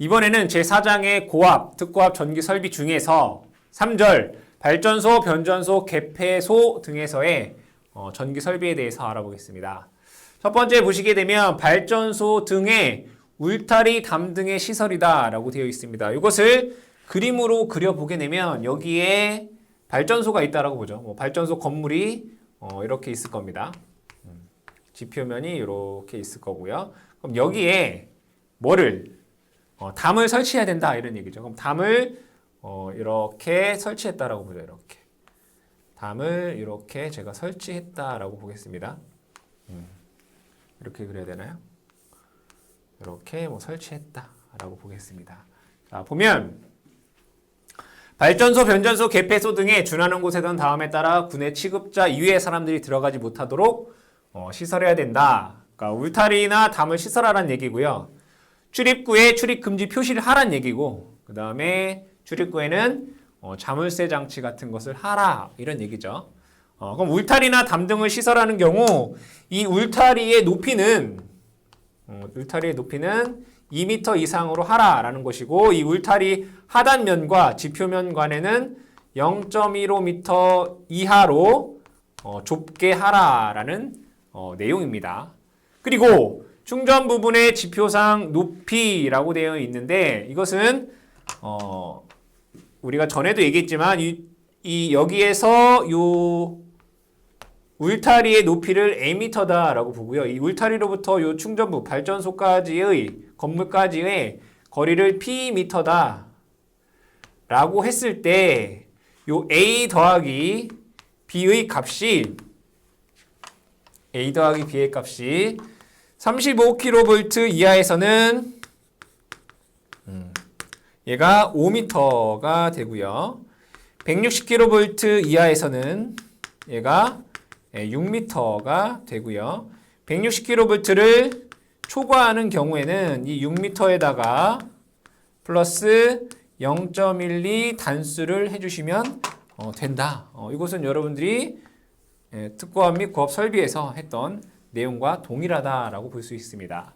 이번에는 제4장의 고압, 특고압 전기 설비 중에서 3절 발전소, 변전소, 개폐소 등에서의 전기 설비에 대해서 알아보겠습니다. 첫 번째 보시게 되면 발전소 등의 울타리 담등의 시설이다 라고 되어 있습니다. 이것을 그림으로 그려보게 되면 여기에 발전소가 있다라고 보죠. 발전소 건물이 이렇게 있을 겁니다. 지표면이 이렇게 있을 거고요. 그럼 여기에 뭐를 담을 설치해야 된다 이런 얘기죠. 그럼 담을 이렇게 설치했다라고 보죠. 이렇게 담을 이렇게 제가 설치했다라고 보겠습니다. 이렇게 그려야 되나요? 이렇게 설치했다라고 보겠습니다. 자, 보면 발전소, 변전소, 개폐소 등에 준하는 곳에던 다음에 따라 군의 취급자 이외의 사람들이 들어가지 못하도록 시설해야 된다. 그러니까 울타리나 담을 시설하라는 얘기고요. 출입구에 출입금지 표시를 하란 얘기고, 그 다음에 출입구에는 자물쇠 장치 같은 것을 하라 이런 얘기죠. 그럼 울타리나 담 등을 시설하는 경우 이 울타리의 높이는 2m 이상으로 하라라는 것이고, 이 울타리 하단면과 지표면 간에는 0.15m 이하로 좁게 하라라는 내용입니다. 그리고 충전 부분의 지표상 높이라고 되어 있는데, 이것은 우리가 전에도 얘기했지만 여기에서 요 울타리의 높이를 Am다라고 보고요. 이 울타리로부터 요 충전부 발전소까지의 건물까지의 거리를 Pm다 라고 했을 때 요 A 더하기 B의 값이 35kV 이하에서는 얘가 5m가 되고요. 160kV 이하에서는 얘가 6m가 되고요. 160kV를 초과하는 경우에는 이 6m에다가 플러스 0.12 단수를 해주시면 된다. 이것은 여러분들이 특고압 및 고압 설비에서 했던 내용과 동일하다라고 볼 수 있습니다.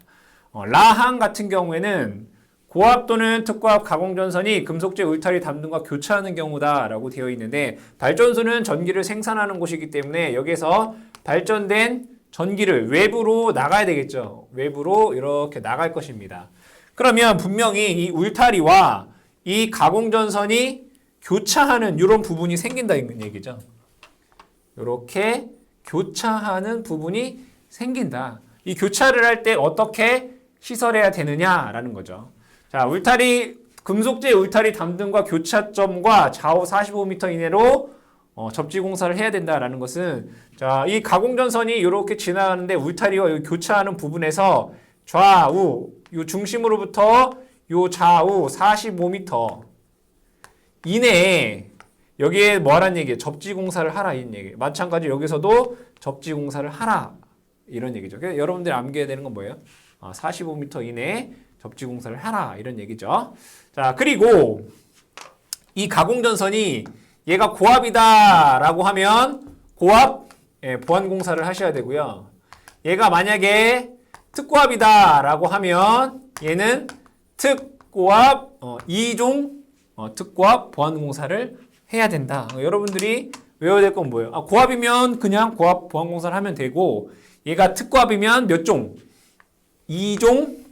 라항 같은 경우에는 고압 또는 특고압 가공전선이 금속재 울타리 담 등과 교차하는 경우다라고 되어 있는데, 발전소는 전기를 생산하는 곳이기 때문에 여기에서 발전된 전기를 외부로 나가야 되겠죠. 외부로 이렇게 나갈 것입니다. 그러면 분명히 이 울타리와 이 가공전선이 교차하는 이런 부분이 생긴다는 얘기죠. 이렇게 교차하는 부분이 생긴다. 이 교차를 할 때 어떻게 시설해야 되느냐라는 거죠. 자, 금속재 울타리 담 등과 교차점과 좌우 45m 이내로 접지 공사를 해야 된다라는 것은, 자, 이 가공전선이 이렇게 지나가는데 울타리와 교차하는 부분에서 좌우, 요 중심으로부터 요 좌우 45m 이내에 여기에 뭐라는 얘기예요? 접지 공사를 하라 이런 얘기예요. 마찬가지로 여기서도 접지 공사를 하라 이런 얘기죠. 그래서 여러분들이 암기해야 되는 건 뭐예요? 45m 이내에 접지 공사를 하라 이런 얘기죠. 자, 그리고 이 가공전선이 얘가 고압이다라고 하면 고압 보안 공사를 하셔야 되고요. 얘가 만약에 특고압이다라고 하면 얘는 특고압 2종 특고압 보안 공사를 해야 된다. 여러분들이 외워야 될 건 뭐예요? 고압이면 그냥 고압 보안 공사를 하면 되고, 얘가 특고압이면 몇 종? 2종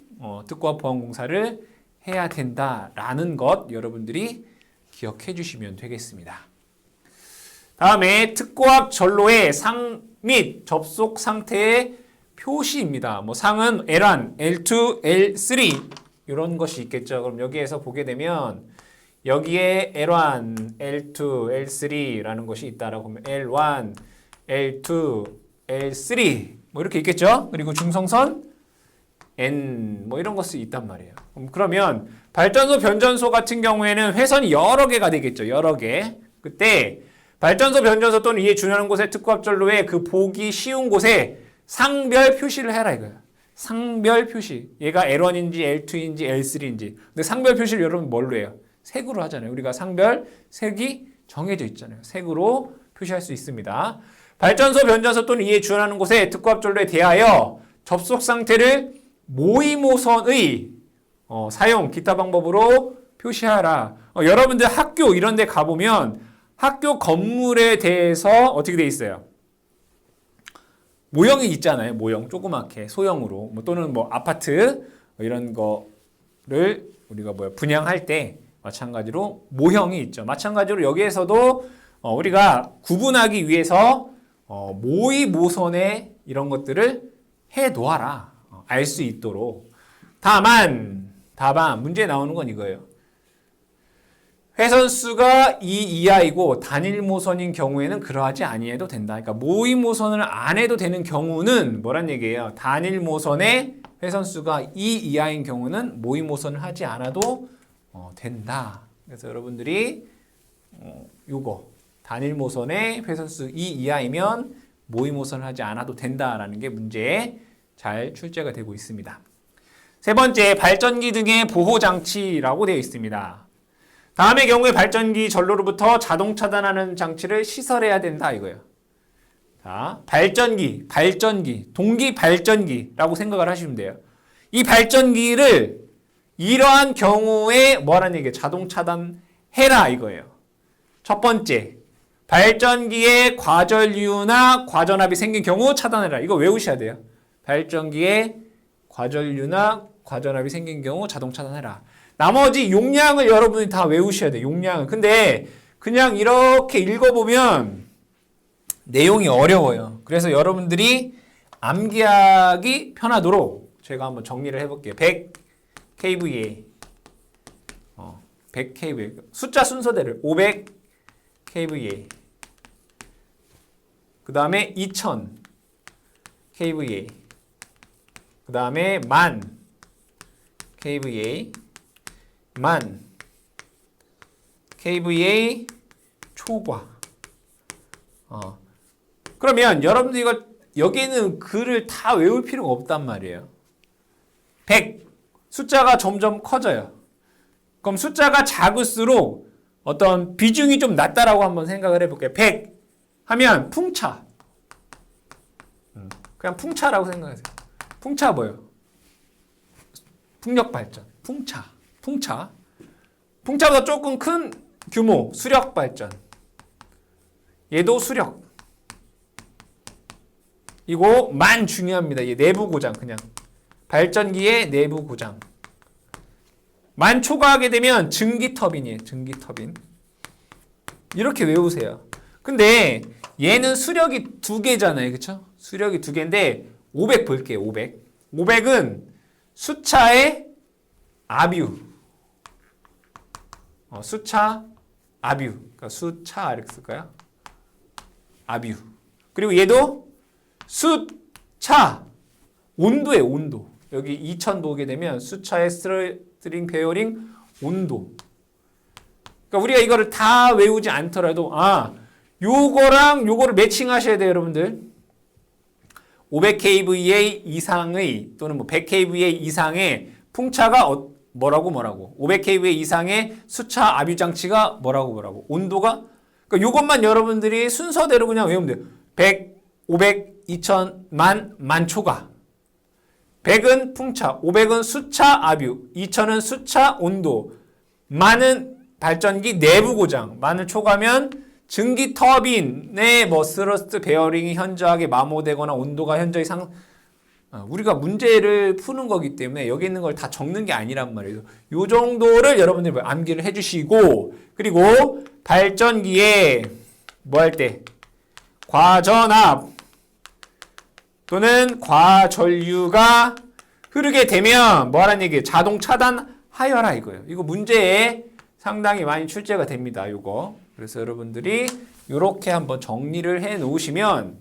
특고압 보안 공사를 해야 된다라는 것 여러분들이 기억해 주시면 되겠습니다. 다음에 특고압 전로의 상 및 접속 상태의 표시입니다. 상은 L1, L2, L3 이런 것이 있겠죠. 그럼 여기에서 보게 되면 여기에 L1, L2, L3라는 것이 있다라고 하면 L1, L2, L3 이렇게 있겠죠. 그리고 중성선 N 이런 것이 있단 말이에요. 그러면 발전소, 변전소 같은 경우에는 회선이 여러 개가 되겠죠. 여러 개. 그때 발전소, 변전소 또는 이에 준하는 곳의 특고압 전로에 그 보기 쉬운 곳에 상별 표시를 해라 이거예요. 상별 표시. 얘가 L1인지 L2인지 L3인지. 근데 상별 표시를 여러분 뭘로 해요? 색으로 하잖아요. 우리가 상별 색이 정해져 있잖아요. 색으로 표시할 수 있습니다. 발전소, 변전소 또는 이에 준하는 곳에 특고압 전로에 대하여 접속 상태를 모의모선의 사용, 기타 방법으로 표시하라. 여러분들 학교 이런 데 가보면 학교 건물에 대해서 어떻게 돼 있어요? 모형이 있잖아요. 모형 조그맣게 소형으로 또는 뭐 아파트 이런 거를 우리가 분양할 때 마찬가지로 모형이 있죠. 마찬가지로 여기에서도 우리가 구분하기 위해서 모의모선에 이런 것들을 해 놓아라. 알 수 있도록. 다만 문제에 나오는 건 이거예요. 회선수가 2 이하이고 단일 모선인 경우에는 그러하지 아니해도 된다. 그러니까 모의 모선을 안 해도 되는 경우는 뭐란 얘기예요? 단일 모선에 회선수가 2 이하인 경우는 모의 모선을 하지 않아도 된다. 그래서 여러분들이 요거 단일 모선에 회선수 2 이하이면 모의 모선을 하지 않아도 된다라는 게 문제에 잘 출제가 되고 있습니다. 세 번째, 발전기 등의 보호 장치라고 되어 있습니다. 다음의 경우에 발전기 전로로부터 자동 차단하는 장치를 시설해야 된다 이거예요. 자, 발전기, 동기 발전기라고 생각을 하시면 돼요. 이 발전기를 이러한 경우에 뭐라는 얘기예요? 자동 차단해라 이거예요. 첫 번째, 발전기에 과전류나 과전압이 생긴 경우 차단해라. 이거 외우셔야 돼요. 발전기에 과전류나 과전압이 생긴 경우 자동 차단해라. 나머지 용량을 여러분이 다 외우셔야 돼요. 용량을. 근데 그냥 이렇게 읽어보면 내용이 어려워요. 그래서 여러분들이 암기하기 편하도록 제가 한번 정리를 해볼게요. 100 kVA 100 kVA 숫자 순서대로 500 kVA 그 다음에 2000 kVA 그 다음에 1000 kVA 1000 kVA 초과. 그러면 여러분들 이거 여기는 글을 다 외울 필요가 없단 말이에요. 100 숫자가 점점 커져요. 그럼 숫자가 작을수록 어떤 비중이 좀 낮다라고 한번 생각을 해볼게요. 100 하면 풍차. 그냥 풍차라고 생각하세요. 풍차 뭐예요? 풍력 발전. 풍차보다 조금 큰 규모 수력 발전. 얘도 수력. 이거 만 중요합니다. 얘 내부 고장 그냥. 발전기의 내부 고장. 만 초과하게 되면 증기 터빈이에요. 증기 터빈. 이렇게 외우세요. 근데 얘는 수력이 2개잖아요. 그쵸? 수력이 2개인데 500 볼게요. 500. 500은 수차의 아뷰. 수차 아뷰. 그러니까 수차 이렇게 쓸까요? 아뷰. 그리고 얘도 수차 온도예요. 온도. 여기 2000 보게 되면 수차의 스트링 베어링 온도. 그러니까 우리가 이거를 다 외우지 않더라도 요거랑 요거를 매칭하셔야 돼요, 여러분들. 500kVA 이상의 또는 100kVA 이상의 풍차가 뭐라고 500kVA 이상의 수차 압유 장치가 뭐라고 온도가 그러니까 요것만 여러분들이 순서대로 그냥 외우면 돼요. 100, 500, 2000, 만 초과. 100은 풍차, 500은 수차 압유, 2000은 수차 온도, 만은 발전기 내부 고장, 만을 초과하면 증기 터빈의 스러스트 베어링이 현저하게 마모되거나 온도가 현저히 우리가 문제를 푸는 거기 때문에 여기 있는 걸 다 적는 게 아니란 말이에요. 요 정도를 여러분들이 암기를 해주시고, 그리고 발전기에 뭐 할 때 과전압 또는 과전류가 흐르게 되면 뭐라는 얘기예요? 자동 차단하여라 이거예요. 이거 문제에 상당히 많이 출제가 됩니다. 요거. 그래서 여러분들이 요렇게 한번 정리를 해 놓으시면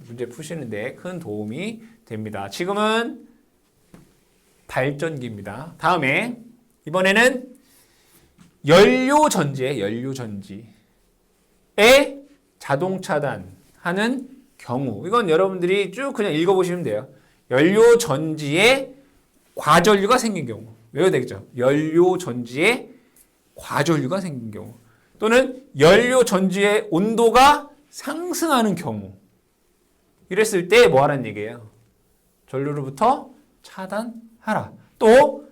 문제 푸시는데 큰 도움이 됩니다. 지금은 발전기입니다. 다음에 이번에는 연료전지에 자동 차단하는 경우. 이건 여러분들이 쭉 그냥 읽어보시면 돼요. 연료전지에 과전류가 생긴 경우. 외워야 되겠죠? 연료전지에 과전류가 생긴 경우. 또는 연료전지의 온도가 상승하는 경우. 이랬을 때 뭐 하라는 얘기예요? 전류로부터 차단하라. 하라. 또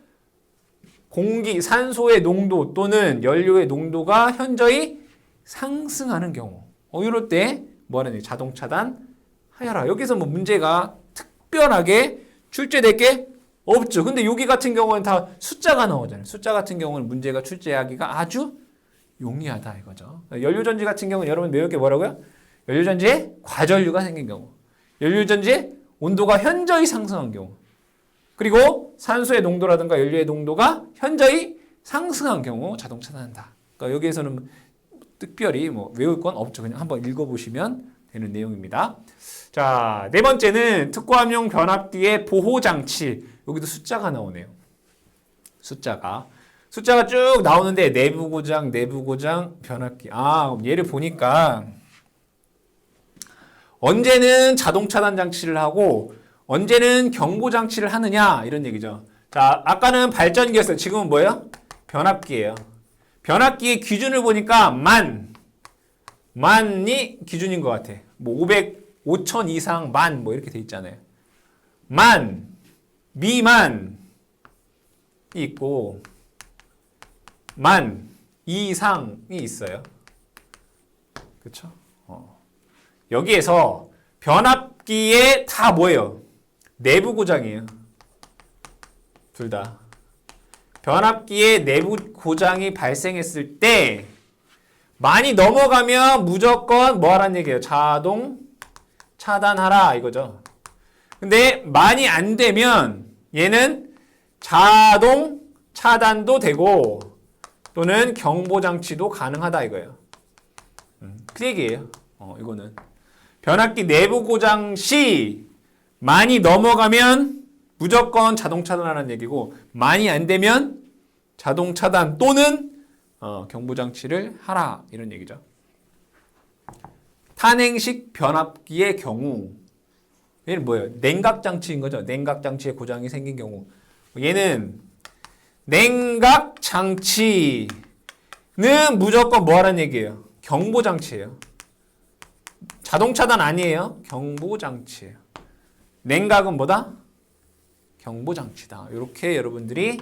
산소의 농도 또는 연료의 농도가 현저히 상승하는 경우. 이럴 때 뭐하는 얘기? 자동 차단하여라. 여기서 뭐 문제가 특별하게 출제될 게 없죠. 근데 여기 같은 경우는 다 숫자가 나오잖아요. 숫자 같은 경우는 문제가 출제하기가 아주 용이하다 이거죠. 연료전지 같은 경우는 여러분 외울 게 뭐라고요? 연료전지에 과전류가 생긴 경우. 연료전지에 온도가 현저히 상승한 경우. 그리고 산소의 농도라든가 연료의 농도가 현저히 상승한 경우 자동 차단한다. 그러니까 여기에서는 특별히 뭐 외울 건 없죠. 그냥 한번 읽어보시면 되는 내용입니다. 자, 네 번째는 특고함용 변압기의 보호장치. 여기도 숫자가 나오네요. 숫자가 쭉 나오는데 내부 고장, 변압기. 그럼 얘를 보니까 언제는 자동 차단 장치를 하고 언제는 경보 장치를 하느냐 이런 얘기죠. 자, 아까는 발전기였어요. 지금은 뭐예요? 변압기예요. 변압기의 기준을 보니까 만이 기준인 것 같아. 뭐 500 이상 만 뭐 이렇게 돼 있잖아요. 미만이 있고 만 이상이 있어요. 그렇죠? 여기에서 변압기에 다 뭐예요? 내부 고장이에요. 둘 다. 변압기에 내부 고장이 발생했을 때 많이 넘어가면 무조건 뭐 하라는 얘기예요? 자동 차단하라 이거죠. 근데 많이 안 되면 얘는 자동 차단도 되고 또는 경보 장치도 가능하다 이거예요. 그 얘기예요. 이거는 변압기 내부 고장 시 많이 넘어가면 무조건 자동 차단하라는 얘기고 많이 안 되면 자동 차단 또는 경보 장치를 하라 이런 얘기죠. 탄행식 변압기의 경우 얘는 뭐예요? 냉각 장치인 거죠. 냉각 장치에 고장이 생긴 경우 얘는 냉각 장치는 무조건 뭐 하라는 얘기예요? 경보 장치예요. 자동 차단 아니에요. 경보 장치예요. 냉각은 뭐다? 경보 장치다. 이렇게 여러분들이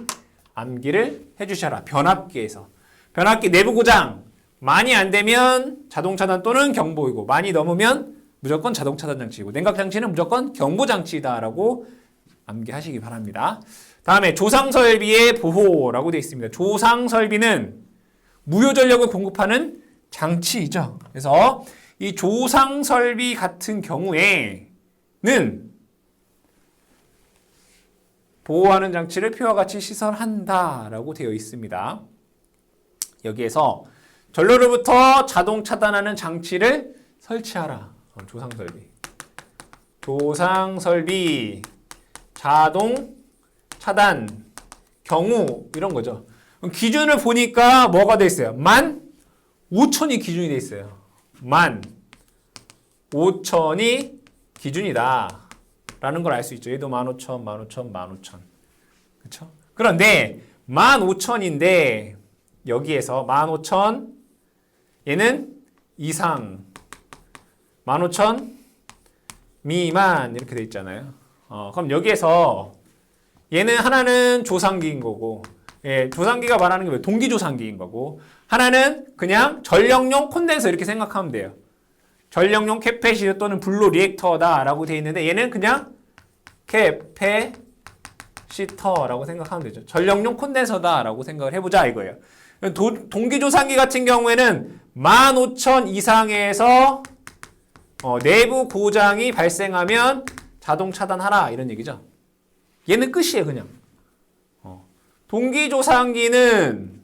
암기를 해주셔라. 변압기에서. 변압기 내부 고장 많이 안 되면 자동 차단 또는 경보이고 많이 넘으면 무조건 자동 차단 장치이고 냉각 장치는 무조건 경보 장치다라고 암기하시기 바랍니다. 다음에 조상 설비의 보호라고 되어 있습니다. 조상 설비는 무효 전력을 공급하는 장치이죠. 그래서 이 조상 설비 같은 경우에는 보호하는 장치를 표와 같이 시설한다라고 되어 있습니다. 여기에서 전로로부터 자동 차단하는 장치를 설치하라. 조상 설비. 조상 설비, 자동 차단, 경우 이런 거죠. 기준을 보니까 뭐가 돼 있어요? 15,000이 기준이 돼 있어요. 15,000이 기준이다. 라는 걸 알 수 있죠. 얘도 15,000, 15,000, 15,000. 그쵸? 그런데 15,000인데 여기에서 15,000 얘는 이상 15,000 미만 이렇게 돼 있잖아요. 그럼 여기에서 얘는 하나는 조상기인 거고 조상기가 말하는 게 뭐예요? 동기조상기인 거고 하나는 그냥 전력용 콘덴서 이렇게 생각하면 돼요. 전력용 캐패시터 또는 블로 리액터다라고 되어 있는데 얘는 그냥 캐패시터라고 생각하면 되죠. 전력용 콘덴서다라고 생각을 해보자 이거예요. 동기조상기 같은 경우에는 15,000 이상에서 내부 고장이 발생하면 자동 차단하라 이런 얘기죠. 얘는 끝이에요 그냥. 동기조상기는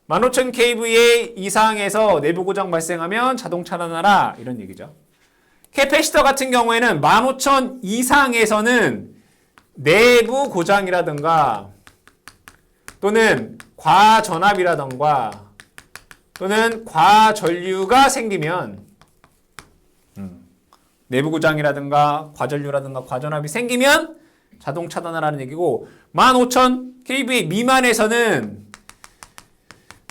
15,000kVA 이상에서 내부 고장 발생하면 자동 차단하라 이런 얘기죠. 캐패시터 같은 경우에는 15,000 이상에서는 내부 고장이라든가 또는 과전압이라든가 또는 과전류가 생기면 내부 고장이라든가 과전류라든가 과전압이 생기면 자동 차단하라는 얘기고 15,000kVA 미만에서는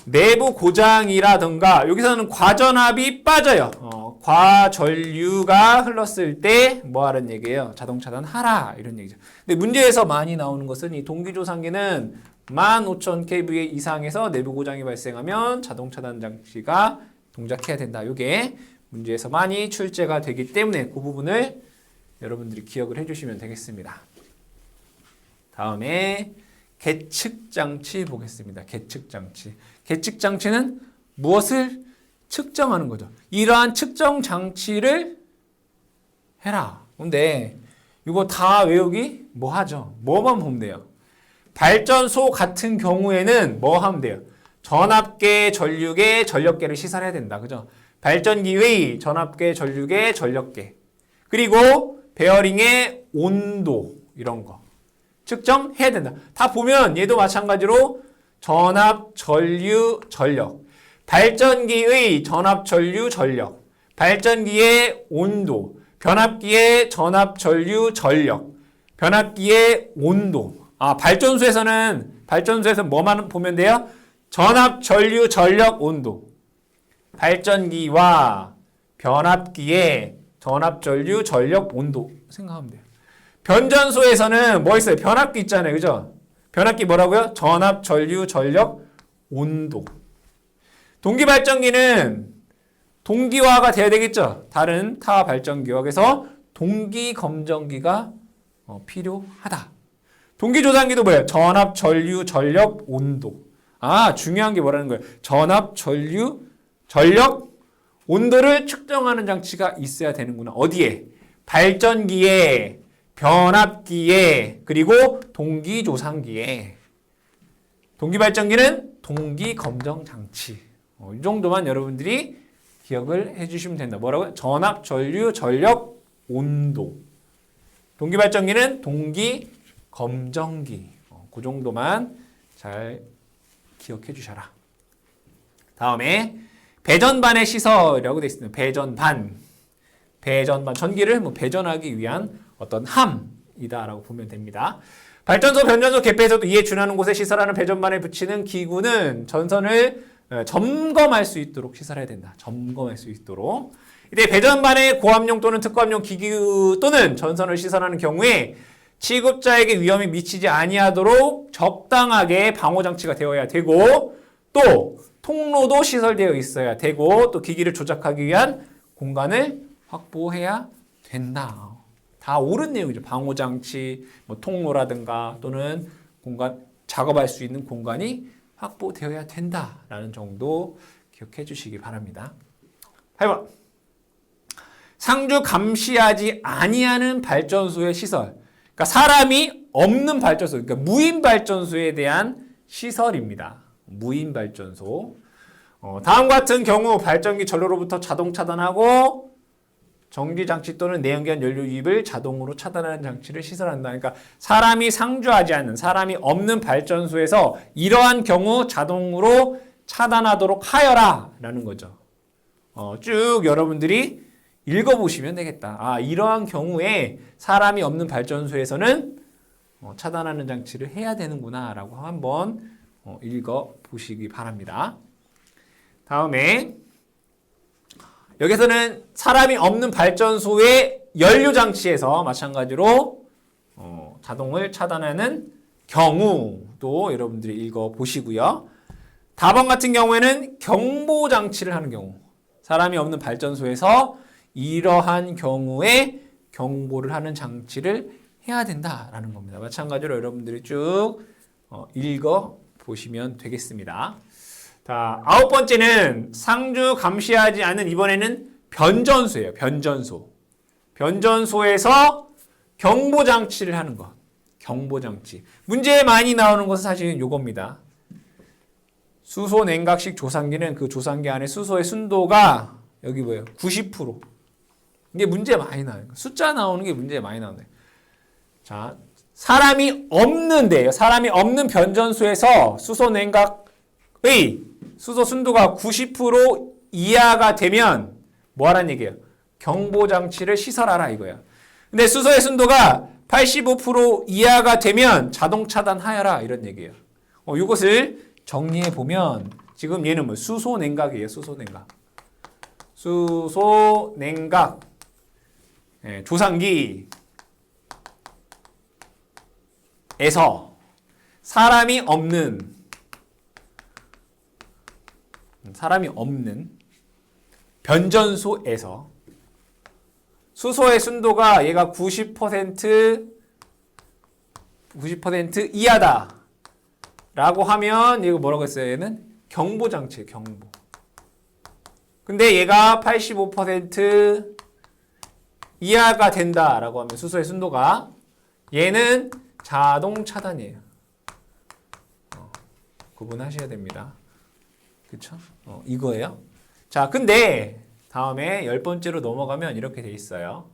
내부 고장이라든가 여기서는 과전압이 빠져요. 과전류가 흘렀을 때 뭐 하라는 얘기예요? 자동 차단하라 이런 얘기죠. 근데 문제에서 많이 나오는 것은 이 동기조상기는 15,000kVA 이상에서 내부 고장이 발생하면 자동 차단 장치가 동작해야 된다. 이게 문제에서 많이 출제가 되기 때문에 그 부분을 여러분들이 기억을 해주시면 되겠습니다. 다음에 계측장치 보겠습니다. 계측장치. 계측장치는 무엇을 측정하는 거죠. 이러한 측정 장치를 해라. 근데 이거 다 외우기 뭐 하죠? 뭐만 보면 돼요. 발전소 같은 경우에는 뭐 하면 돼요? 전압계, 전류계, 전력계를 시설해야 된다. 그죠? 발전기의 전압계, 전류계, 전력계. 그리고 베어링의 온도 이런 거 측정해야 된다. 다 보면 얘도 마찬가지로 전압, 전류, 전력. 발전기의 전압, 전류, 전력. 발전기의 온도. 변압기의 전압, 전류, 전력. 변압기의 온도. 발전소에서 뭐만 보면 돼요? 전압, 전류, 전력, 온도. 발전기와 변압기의 전압, 전류, 전력, 온도 생각하면 돼요. 변전소에서는 뭐 있어요? 변압기 있잖아요. 그죠? 변압기 뭐라고요? 전압, 전류, 전력, 온도. 동기발전기는 동기화가 돼야 되겠죠? 다른 타 발전기와. 그래서 동기검정기가 필요하다. 동기조상기도 뭐예요? 전압, 전류, 전력, 온도. 중요한 게 뭐라는 거예요? 전압, 전류, 전력, 온도를 측정하는 장치가 있어야 되는구나. 어디에? 발전기에, 변압기에, 그리고 동기조상기에. 동기발전기는 동기검정장치. 이 정도만 여러분들이 기억을 해주시면 된다. 뭐라고요? 전압, 전류, 전력, 온도. 동기발전기는 동기검정기. 그 정도만 잘 기억해 주셔라. 다음에 배전반의 시설이라고 되어 있습니다. 배전반. 전기를 배전하기 위한 어떤 함이다라고 보면 됩니다. 발전소, 변전소, 개폐에서도 이에 준하는 곳에 시설하는 배전반에 붙이는 기구는 전선을 점검할 수 있도록 시설해야 된다. 점검할 수 있도록. 이때 배전반에 고압용 또는 특고압용 기구 또는 전선을 시설하는 경우에 취급자에게 위험이 미치지 아니하도록 적당하게 방호장치가 되어야 되고, 또 통로도 시설되어 있어야 되고, 또 기기를 조작하기 위한 공간을 확보해야 된다. 다 옳은 내용이죠. 방호장치, 통로라든가 또는 공간, 작업할 수 있는 공간이 확보되어야 된다라는 정도 기억해 주시기 바랍니다. 8번. 상주 감시하지 아니하는 발전소의 시설. 그러니까 사람이 없는 발전소, 그러니까 무인 발전소에 대한 시설입니다. 무인 발전소. 다음 같은 경우 발전기 전로로부터 자동 차단하고 정지장치 또는 내연기관 연료 유입을 자동으로 차단하는 장치를 시설한다. 그러니까 사람이 상주하지 않는, 사람이 없는 발전소에서 이러한 경우 자동으로 차단하도록 하여라 라는 거죠. 쭉 여러분들이 읽어보시면 되겠다. 이러한 경우에 사람이 없는 발전소에서는 차단하는 장치를 해야 되는구나 라고 한번 읽어보시기 바랍니다. 다음에 여기서는 사람이 없는 발전소의 연료장치에서 마찬가지로 자동을 차단하는 경우도 여러분들이 읽어보시고요. 다번 같은 경우에는 경보장치를 하는 경우, 사람이 없는 발전소에서 이러한 경우에 경보를 하는 장치를 해야 된다라는 겁니다. 마찬가지로 여러분들이 쭉 읽어보시면 되겠습니다. 자, 9번째는 상주 감시하지 않은, 이번에는 변전소예요. 변전소. 변전소에서 경보장치를 하는 것. 경보장치. 문제에 많이 나오는 것은 사실은 이겁니다. 수소 냉각식 조상기는 그 조상기 안에 수소의 순도가 여기 뭐예요? 90%. 이게 문제 많이 나와요. 숫자 나오는 게 문제 많이 나오네요. 자, 사람이 없는데요. 사람이 없는 변전소에서 수소 냉각의 수소 순도가 90% 이하가 되면 뭐 하라는 얘기예요? 경보장치를 시설하라 이거야. 근데 수소의 순도가 85% 이하가 되면 자동 차단하여라 이런 얘기예요. 이것을 정리해 보면 지금 얘는 수소 냉각이에요. 수소 냉각. 수소, 냉각, 조상기에서 사람이 없는 변전소에서 수소의 순도가 얘가 90% 이하다 라고 하면 이거 뭐라고 했어요? 얘는 경보장치예요. 경보. 근데 얘가 85% 이하가 된다라고 하면 수소의 순도가 얘는 자동 차단이에요. 구분하셔야 됩니다. 그쵸? 이거예요. 자, 근데 다음에 10번째로 넘어가면 이렇게 돼 있어요.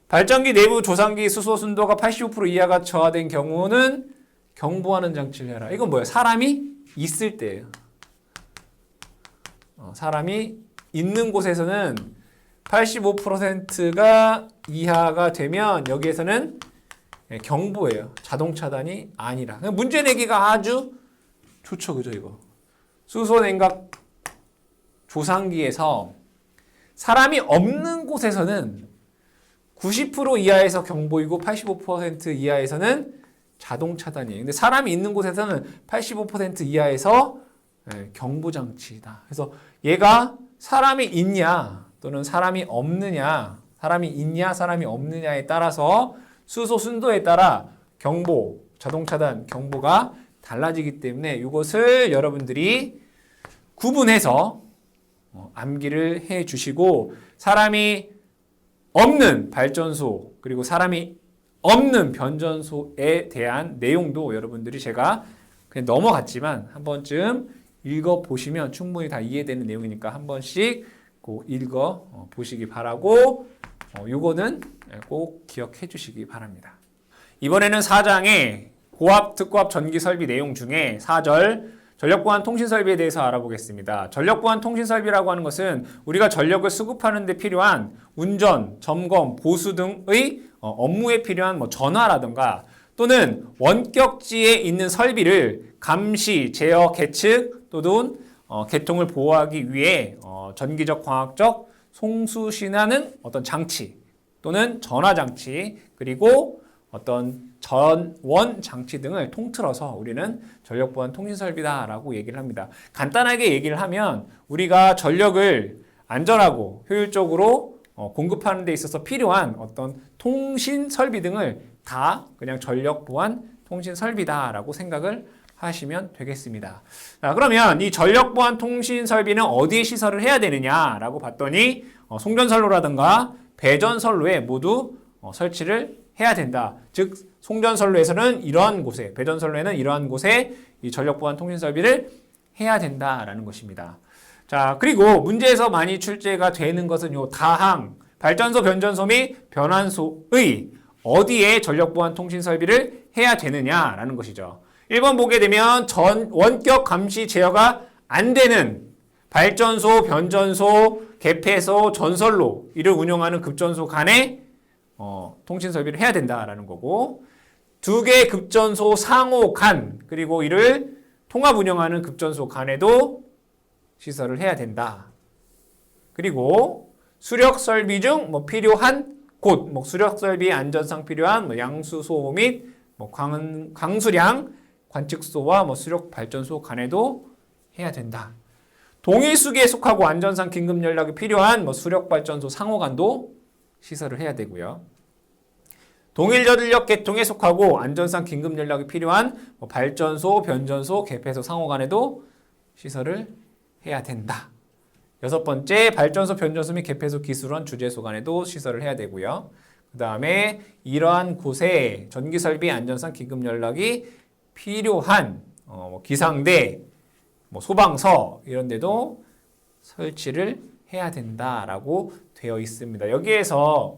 발전기 내부 조상기 수소 순도가 85% 이하가 저하된 경우는 경보하는 장치를 해라. 이건 뭐예요? 사람이 있을 때예요. 사람이 있는 곳에서는 85%가 이하가 되면 여기에서는 경보예요. 자동 차단이 아니라. 문제 내기가 아주 좋죠. 그죠, 이거. 수소 냉각 조상기에서 사람이 없는 곳에서는 90% 이하에서 경보이고 85% 이하에서는 자동 차단이에요. 근데 사람이 있는 곳에서는 85% 이하에서 경보장치다. 그래서 얘가 사람이 있냐 또는 사람이 없느냐, 사람이 있냐 사람이 없느냐에 따라서 수소 순도에 따라 경보, 자동 차단 경보가 달라지기 때문에 이것을 여러분들이 구분해서 암기를 해 주시고, 사람이 없는 발전소 그리고 사람이 없는 변전소에 대한 내용도 여러분들이 제가 그냥 넘어갔지만 한 번쯤 읽어보시면 충분히 다 이해되는 내용이니까 한 번씩 꼭 읽어보시기 바라고, 요거는 꼭 기억해 주시기 바랍니다. 이번에는 4장의 고압, 특고압 전기 설비 내용 중에 4절 전력보안 통신 설비에 대해서 알아보겠습니다. 전력보안 통신 설비라고 하는 것은 우리가 전력을 수급하는 데 필요한 운전, 점검, 보수 등의 업무에 필요한 전화라든가 또는 원격지에 있는 설비를 감시, 제어, 계측 또는 개통을 보호하기 위해 전기적, 광학적 송수신하는 어떤 장치 또는 전화 장치 그리고 어떤 전원 장치 등을 통틀어서 우리는 전력보안 통신설비다라고 얘기를 합니다. 간단하게 얘기를 하면 우리가 전력을 안전하고 효율적으로 공급하는 데 있어서 필요한 어떤 통신 설비 등을 다 그냥 전력보안 통신설비다라고 생각을 하시면 되겠습니다. 자, 그러면 이 전력보안 통신설비는 어디에 시설을 해야 되느냐라고 봤더니 송전선로라든가 배전선로에 모두 설치를 해야 된다. 즉 송전선로에서는 이러한 곳에, 배전선로에는 이러한 곳에 이 전력보안 통신설비를 해야 된다라는 것입니다. 자, 그리고 문제에서 많이 출제가 되는 것은 요 다항, 발전소, 변전소 및 변환소의 어디에 전력보안 통신설비를 해야 되느냐라는 것이죠. 1번 보게 되면 원격 감시 제어가 안 되는 발전소, 변전소, 개폐소, 전선로 이를 운영하는 급전소 간에 통신 설비를 해야 된다라는 거고, 2개 급전소 상호 간 그리고 이를 통합 운영하는 급전소 간에도 시설을 해야 된다. 그리고 수력 설비 중 필요한 곳, 수력 설비 안전상 필요한 양수소 및 강수량 관측소와 수력 발전소 간에도 해야 된다. 동일 수기에 속하고 안전상 긴급 연락이 필요한 수력 발전소 상호 간도 시설을 해야 되고요. 동일 전력 계통에 속하고 안전상 긴급 연락이 필요한 발전소, 변전소, 개폐소 상호 간에도 시설을 해야 된다. 6번째, 발전소, 변전소 및 개폐소, 기술원, 주재소 간에도 시설을 해야 되고요. 그 다음에 이러한 곳에 전기설비 안전상 긴급 연락이 필요한 기상대, 소방서 이런 데도 설치를 해야 된다라고 되어 있습니다. 여기에서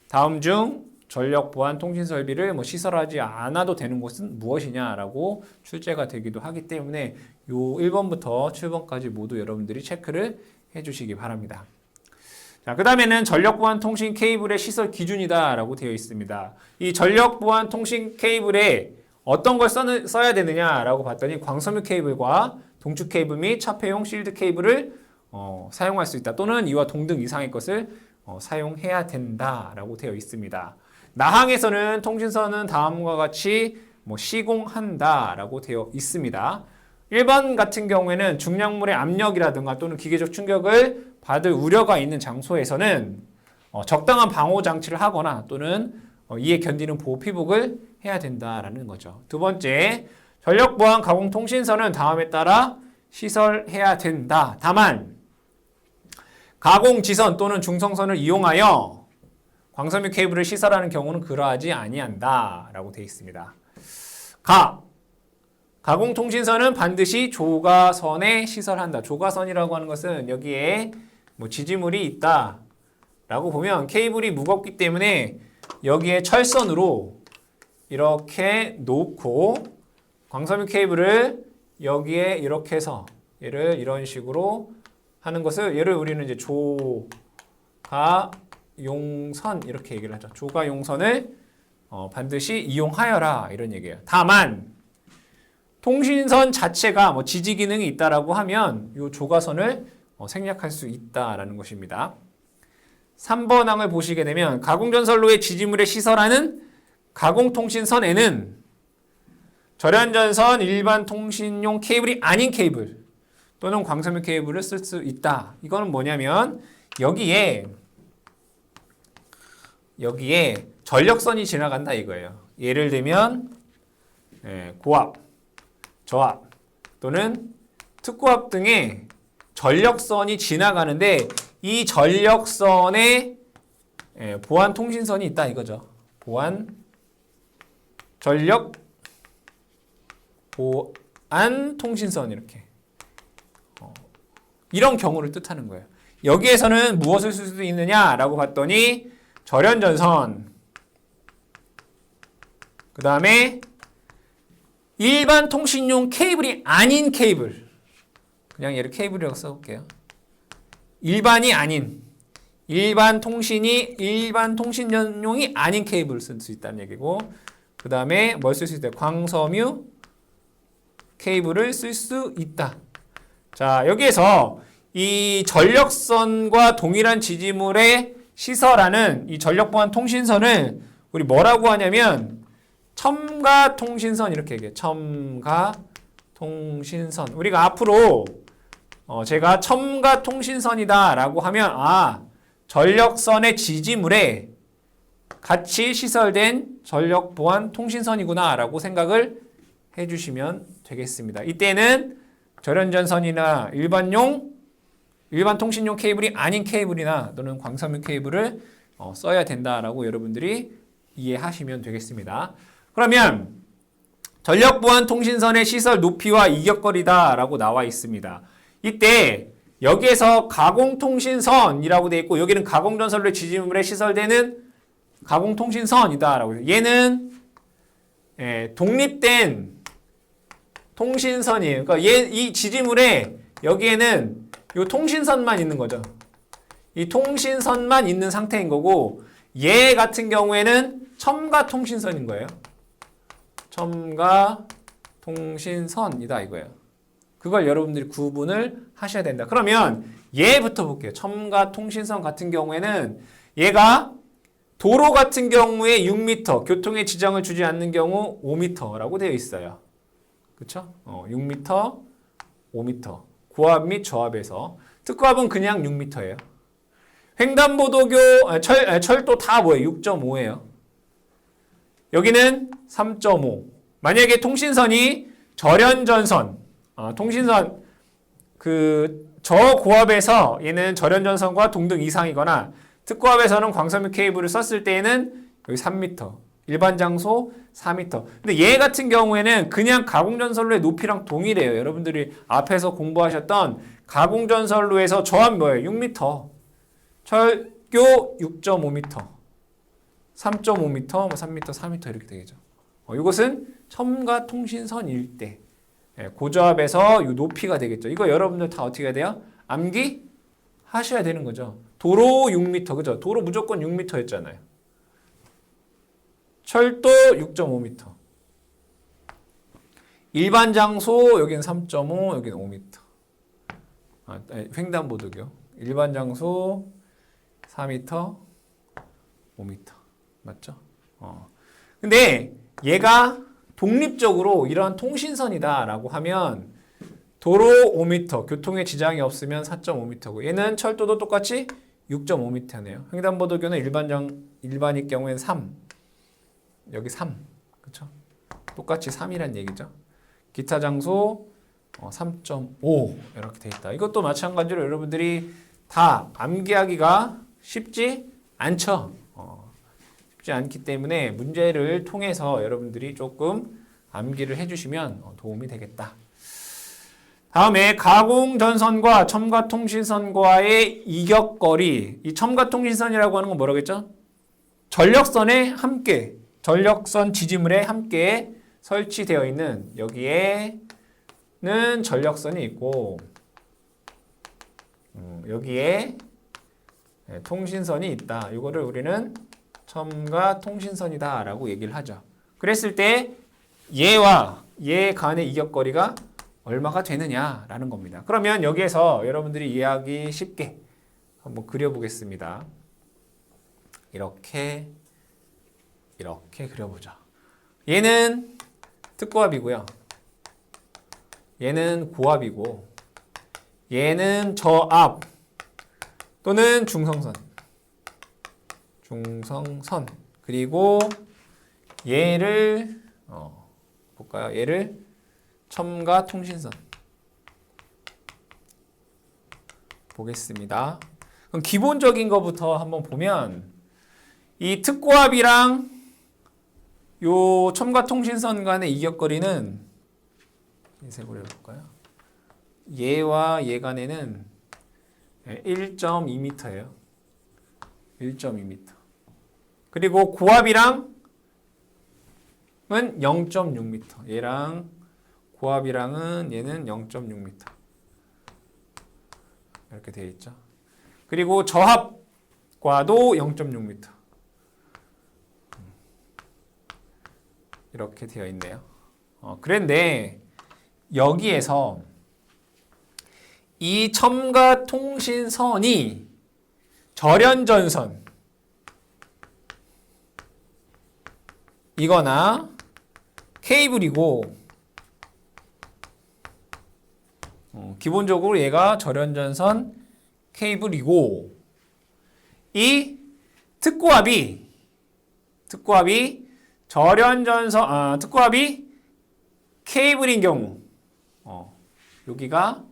다음 중 전력보안 통신설비를 시설하지 않아도 되는 곳은 무엇이냐라고 출제가 되기도 하기 때문에 요 1번부터 7번까지 모두 여러분들이 체크를 해주시기 바랍니다. 자, 그 다음에는 전력보안 통신 케이블의 시설 기준이다라고 되어 있습니다. 이 전력보안 통신 케이블에 어떤 걸 써야 되느냐라고 봤더니 광섬유 케이블과 동축 케이블 및 차폐용 실드 케이블을 사용할 수 있다. 또는 이와 동등 이상의 것을 사용해야 된다라고 되어 있습니다. 나항에서는 통신선은 다음과 같이 시공한다라고 되어 있습니다. 1번 같은 경우에는 중량물의 압력이라든가 또는 기계적 충격을 받을 우려가 있는 장소에서는 적당한 방호 장치를 하거나 또는 이에 견디는 보호 피복을 해야 된다라는 거죠. 두 번째, 전력 보안 가공 통신선은 다음에 따라 시설해야 된다. 다만 가공 지선 또는 중성선을 이용하여 광섬유 케이블을 시설하는 경우는 그러하지 아니한다라고 되어 있습니다. 가공 통신선은 반드시 조가선에 시설한다. 조가선이라고 하는 것은 여기에 지지물이 있다라고 보면 케이블이 무겁기 때문에 여기에 철선으로 이렇게 놓고 광섬유 케이블을 여기에 이렇게 해서 얘를 이런 식으로 하는 것을 얘를 우리는 이제 조가용선 이렇게 얘기를 하죠. 조가용선을 반드시 이용하여라 이런 얘기예요. 다만 통신선 자체가 지지 기능이 있다라고 하면 이 조가선을 생략할 수 있다라는 것입니다. 3번 항을 보시게 되면 가공전선로의 지지물에 시설하는 가공통신선에는 절연전선 일반 통신용 케이블이 아닌 케이블 또는 광섬유 케이블을 쓸 수 있다. 이거는 뭐냐면 여기에 전력선이 지나간다 이거예요. 예를 들면 고압, 저압 또는 특고압 등의 전력선이 지나가는데 이 전력선에 보안 통신선이 있다 이거죠. 전력 보안 통신선 이렇게 이런 경우를 뜻하는 거예요. 여기에서는 무엇을 쓸 수 있느냐라고 봤더니 절연전선 그 다음에 일반 통신용 케이블이 아닌 케이블 그냥 얘를 케이블이라고 써볼게요. 일반이 아닌 일반 통신용이 아닌 케이블을 쓸 수 있다는 얘기고 그 다음에 뭘 쓸 수 있다? 광섬유 케이블을 쓸 수 있다. 자, 여기에서 이 전력선과 동일한 지지물에 시설하는 이 전력보안 통신선을 우리 뭐라고 하냐면 첨가통신선 이렇게 얘기해요. 첨가통신선. 우리가 앞으로 제가 첨가통신선이다 라고 하면 전력선의 지지물에 같이 시설된 전력보안 통신선이구나 라고 생각을 해주시면 되겠습니다. 이때는 절연전선이나 일반 통신용 케이블이 아닌 케이블이나 또는 광섬유 케이블을 써야 된다라고 여러분들이 이해하시면 되겠습니다. 그러면 전력보안 통신선의 시설 높이와 이격거리다 라고 나와 있습니다. 이때 여기에서 가공통신선이라고 되어 있고 여기는 가공전선로의 지지물에 시설되는 가공통신선이다 라고 해요. 얘는 독립된 통신선이에요. 그러니까 이 지지물에 여기에는 이 통신선만 있는 거죠. 이 통신선만 있는 상태인 거고 얘 같은 경우에는 첨가통신선인 거예요. 첨가통신선이다 이거예요. 그걸 여러분들이 구분을 하셔야 된다. 그러면 얘부터 볼게요. 첨가통신선 같은 경우에는 얘가 도로 같은 경우에 6m, 교통에 지장을 주지 않는 경우 5m라고 되어 있어요. 그렇죠? 6m, 5m. 고압 및 저압에서. 특고압은 그냥 6m예요. 횡단보도교, 철도 다 뭐예요? 6.5예요. 여기는 3.5. 만약에 통신선이 절연전선, 통신선 저고압에서 얘는 절연전선과 동등 이상이거나 특고압에서는 광섬유 케이블을 썼을 때에는 여기 3m, 일반 장소 4m. 근데 얘 같은 경우에는 그냥 가공전선로의 높이랑 동일해요. 여러분들이 앞에서 공부하셨던 가공전선로에서 저압 뭐예요? 6m. 철교 6.5m. 3.5m, 3m, 4m 이렇게 되겠죠. 이것은 첨가통신선일 때 고저압에서 이 높이가 되겠죠. 이거 여러분들 다 어떻게 해야 돼요? 암기 하셔야 되는 거죠. 도로 6m, 그죠? 도로 무조건 6m였잖아요. 철도 6.5m. 일반 장소 여기는 3.5, 여기는 5m. 횡단보도교. 일반 장소 4m, 5m. 맞죠? 근데 얘가 독립적으로 이러한 통신선이다라고 하면 도로 5m, 교통에 지장이 없으면 4.5m고 얘는 철도도 똑같이 6.5m네요. 횡단보도교는 일반일 경우에는 3. 여기 3. 그렇죠? 똑같이 3이란 얘기죠. 기타 장소 3.5 이렇게 돼 있다. 이것도 마찬가지로 여러분들이 다 암기하기가 쉽지 않죠. 쉽지 않기 때문에 문제를 통해서 여러분들이 조금 암기를 해주시면 도움이 되겠다. 다음에 가공전선과 첨가통신선과의 이격거리. 이 첨가통신선이라고 하는 건 뭐라겠죠? 전력선에 함께, 전력선 지지물에 함께 설치되어 있는 여기에는 전력선이 있고 여기에 통신선이 있다. 이거를 우리는 첨가통신선이다 라고 얘기를 하죠. 그랬을 때 얘와 얘 간의 이격거리가 얼마가 되느냐라는 겁니다. 그러면 여기에서 여러분들이 이해하기 쉽게 한번 그려보겠습니다. 이렇게 그려보자. 얘는 특고압이고요. 얘는 고압이고 얘는 저압 또는 중성선. 그리고 얘를 볼까요? 얘를 첨가통신선 보겠습니다. 그럼 기본적인 것부터 한번 보면 이 특고압이랑 요 첨가통신선 간의 이격거리는 인쇄로 해볼까요? 얘와 얘 간에는 1.2m예요. 1.2m. 그리고 고압이랑은 0.6m. 얘랑 고압이랑은 얘는 0.6m. 이렇게 되어 있죠. 그리고 저합과도 0.6m. 이렇게 되어 있네요. 그런데 여기에서 이 첨가통신선이 절연전선 이거나 케이블이고 기본적으로 얘가 절연전선 케이블이고 이 특고압이 절연전선 특고압이 케이블인 경우 여기가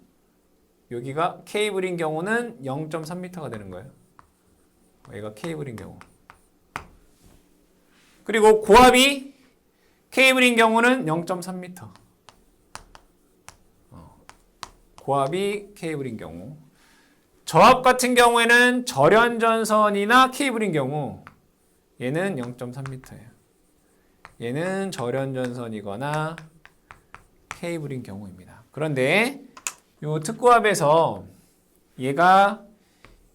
케이블인 경우는 0.3m가 되는 거예요. 얘가 케이블인 경우. 그리고 고압이 케이블인 경우는 0.3m. 고압이 케이블인 경우. 저압 같은 경우에는 절연전선이나 케이블인 경우 얘는 0.3m예요. 얘는 절연전선이거나 케이블인 경우입니다. 그런데 이 특고압에서 얘가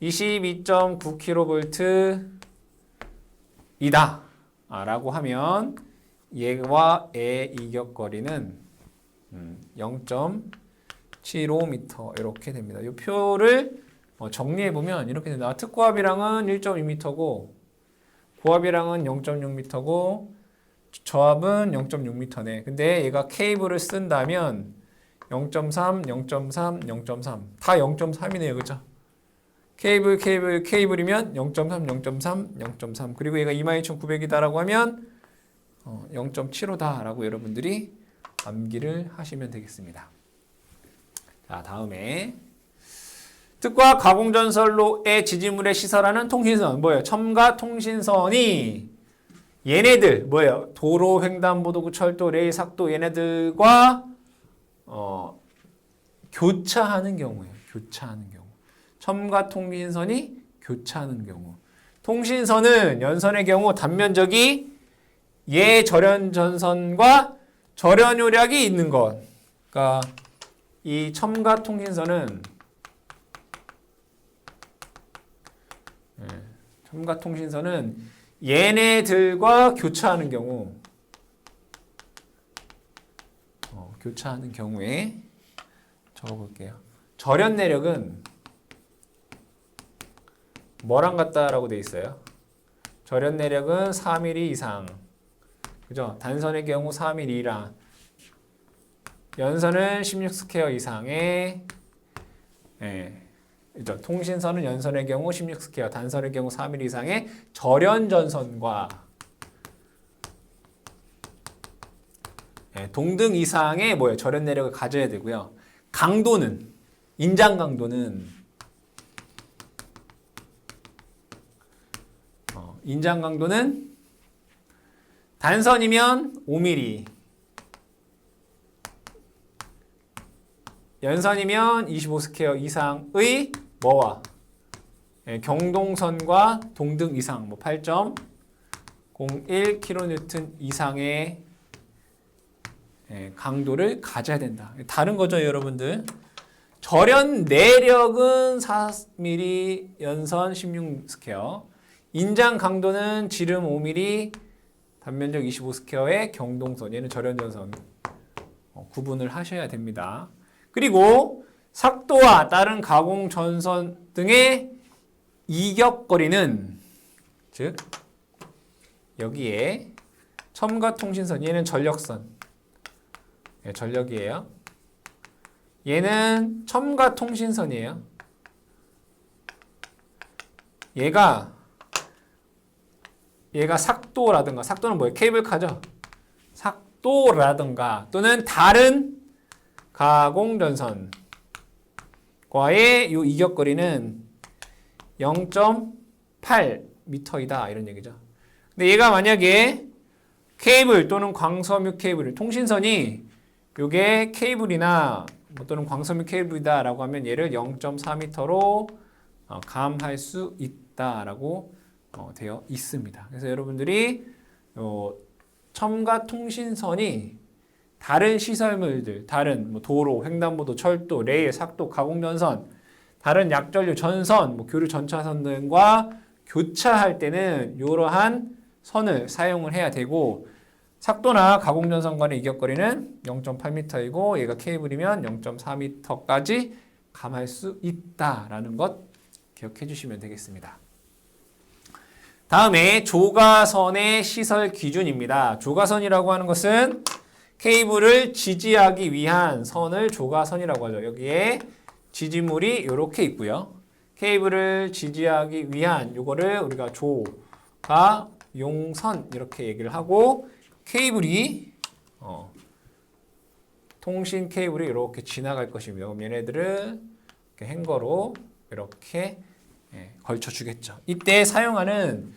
22.9kV 이다 라고 하면 얘와 얘의 이격거리는 0.75m 이렇게 됩니다. 이 표를 정리해보면 이렇게 된다. 특고압이랑은 1.2m고 고압이랑은 0.6m고 저압은 0.6m네. 근데 얘가 케이블을 쓴다면 0.3, 0.3, 0.3 다 0.3이네요. 그죠? 케이블이면 0.3, 0.3, 0.3 그리고 얘가 22,900이다라고 하면 0.75다라고 여러분들이 암기를 하시면 되겠습니다. 자, 다음에 특과 가공전선로의 지지물에 시설하는 통신선 뭐예요? 첨가통신선이 얘네들 뭐예요? 도로, 횡단보도구, 철도, 레일, 삭도 얘네들과 교차하는 경우예요. 교차하는 경우. 첨가통신선이 교차하는 경우. 통신선은 연선의 경우 단면적이 얘 절연전선과 절연요략이 있는 것. 그러니까 이 첨가통신선은 얘네들과 교차하는 경우 교차하는 경우에 적어볼게요. 절연 내력은 뭐랑 같다라고 돼 있어요? 절연 내력은 4mm 이상. 그죠? 단선의 경우 4mm랑 연선은 16스퀘어 이상의 그죠? 통신선은 연선의 경우 16스퀘어, 단선의 경우 4mm 이상의 절연 전선과 동등 이상의 뭐예요? 절연 내력을 가져야 되고요. 강도는 인장 강도는 인장 강도는 단선이면 5mm, 연선이면 25스퀘어 이상의 뭐와 경동선과 동등 이상 뭐 8.01kN 이상의 강도를 가져야 된다. 다른 거죠, 여러분들. 절연 내력은 4mm, 연선 16스퀘어. 인장 강도는 지름 5mm, 단면적 25스퀘어의 경동선, 얘는 절연전선 구분을 하셔야 됩니다. 그리고 삭도와 다른 가공전선 등의 이격거리는 즉 여기에 첨가통신선, 얘는 전력선, 전력이에요. 얘는 첨가통신선이에요. 얘가 삭도라든가, 삭도는 뭐예요? 케이블카죠? 삭도라든가 또는 다른 가공전선과의 이 이격거리는 0.8m이다 이런 얘기죠. 근데 얘가 만약에 케이블 또는 광섬유 케이블, 통신선이 요게 케이블이나 또는 광섬유 케이블이다 라고 하면 얘를 0.4m로 감할 수 있다라고 되어 있습니다. 그래서 여러분들이 첨가 통신선이 다른 시설물들, 다른 뭐 도로, 횡단보도, 철도, 레일, 삭도, 가공전선, 다른 약전류 전선, 뭐 교류 전차선 등과 교차할 때는 이러한 선을 사용을 해야 되고, 삭도나 가공전선 간의 이격거리는 0.8m이고 얘가 케이블이면 0.4m까지 감할 수 있다라는 것 기억해 주시면 되겠습니다. 다음에 조가선의 시설 기준입니다. 조가선이라고 하는 것은 케이블을 지지하기 위한 선을 조가선이라고 하죠. 여기에 지지물이 이렇게 있고요. 케이블을 지지하기 위한 요거를 우리가 조가용선 이렇게 얘기를 하고, 케이블이 통신 케이블이 이렇게 지나갈 것이며 얘네들을 이렇게 행거로 이렇게 걸쳐주겠죠. 이때 사용하는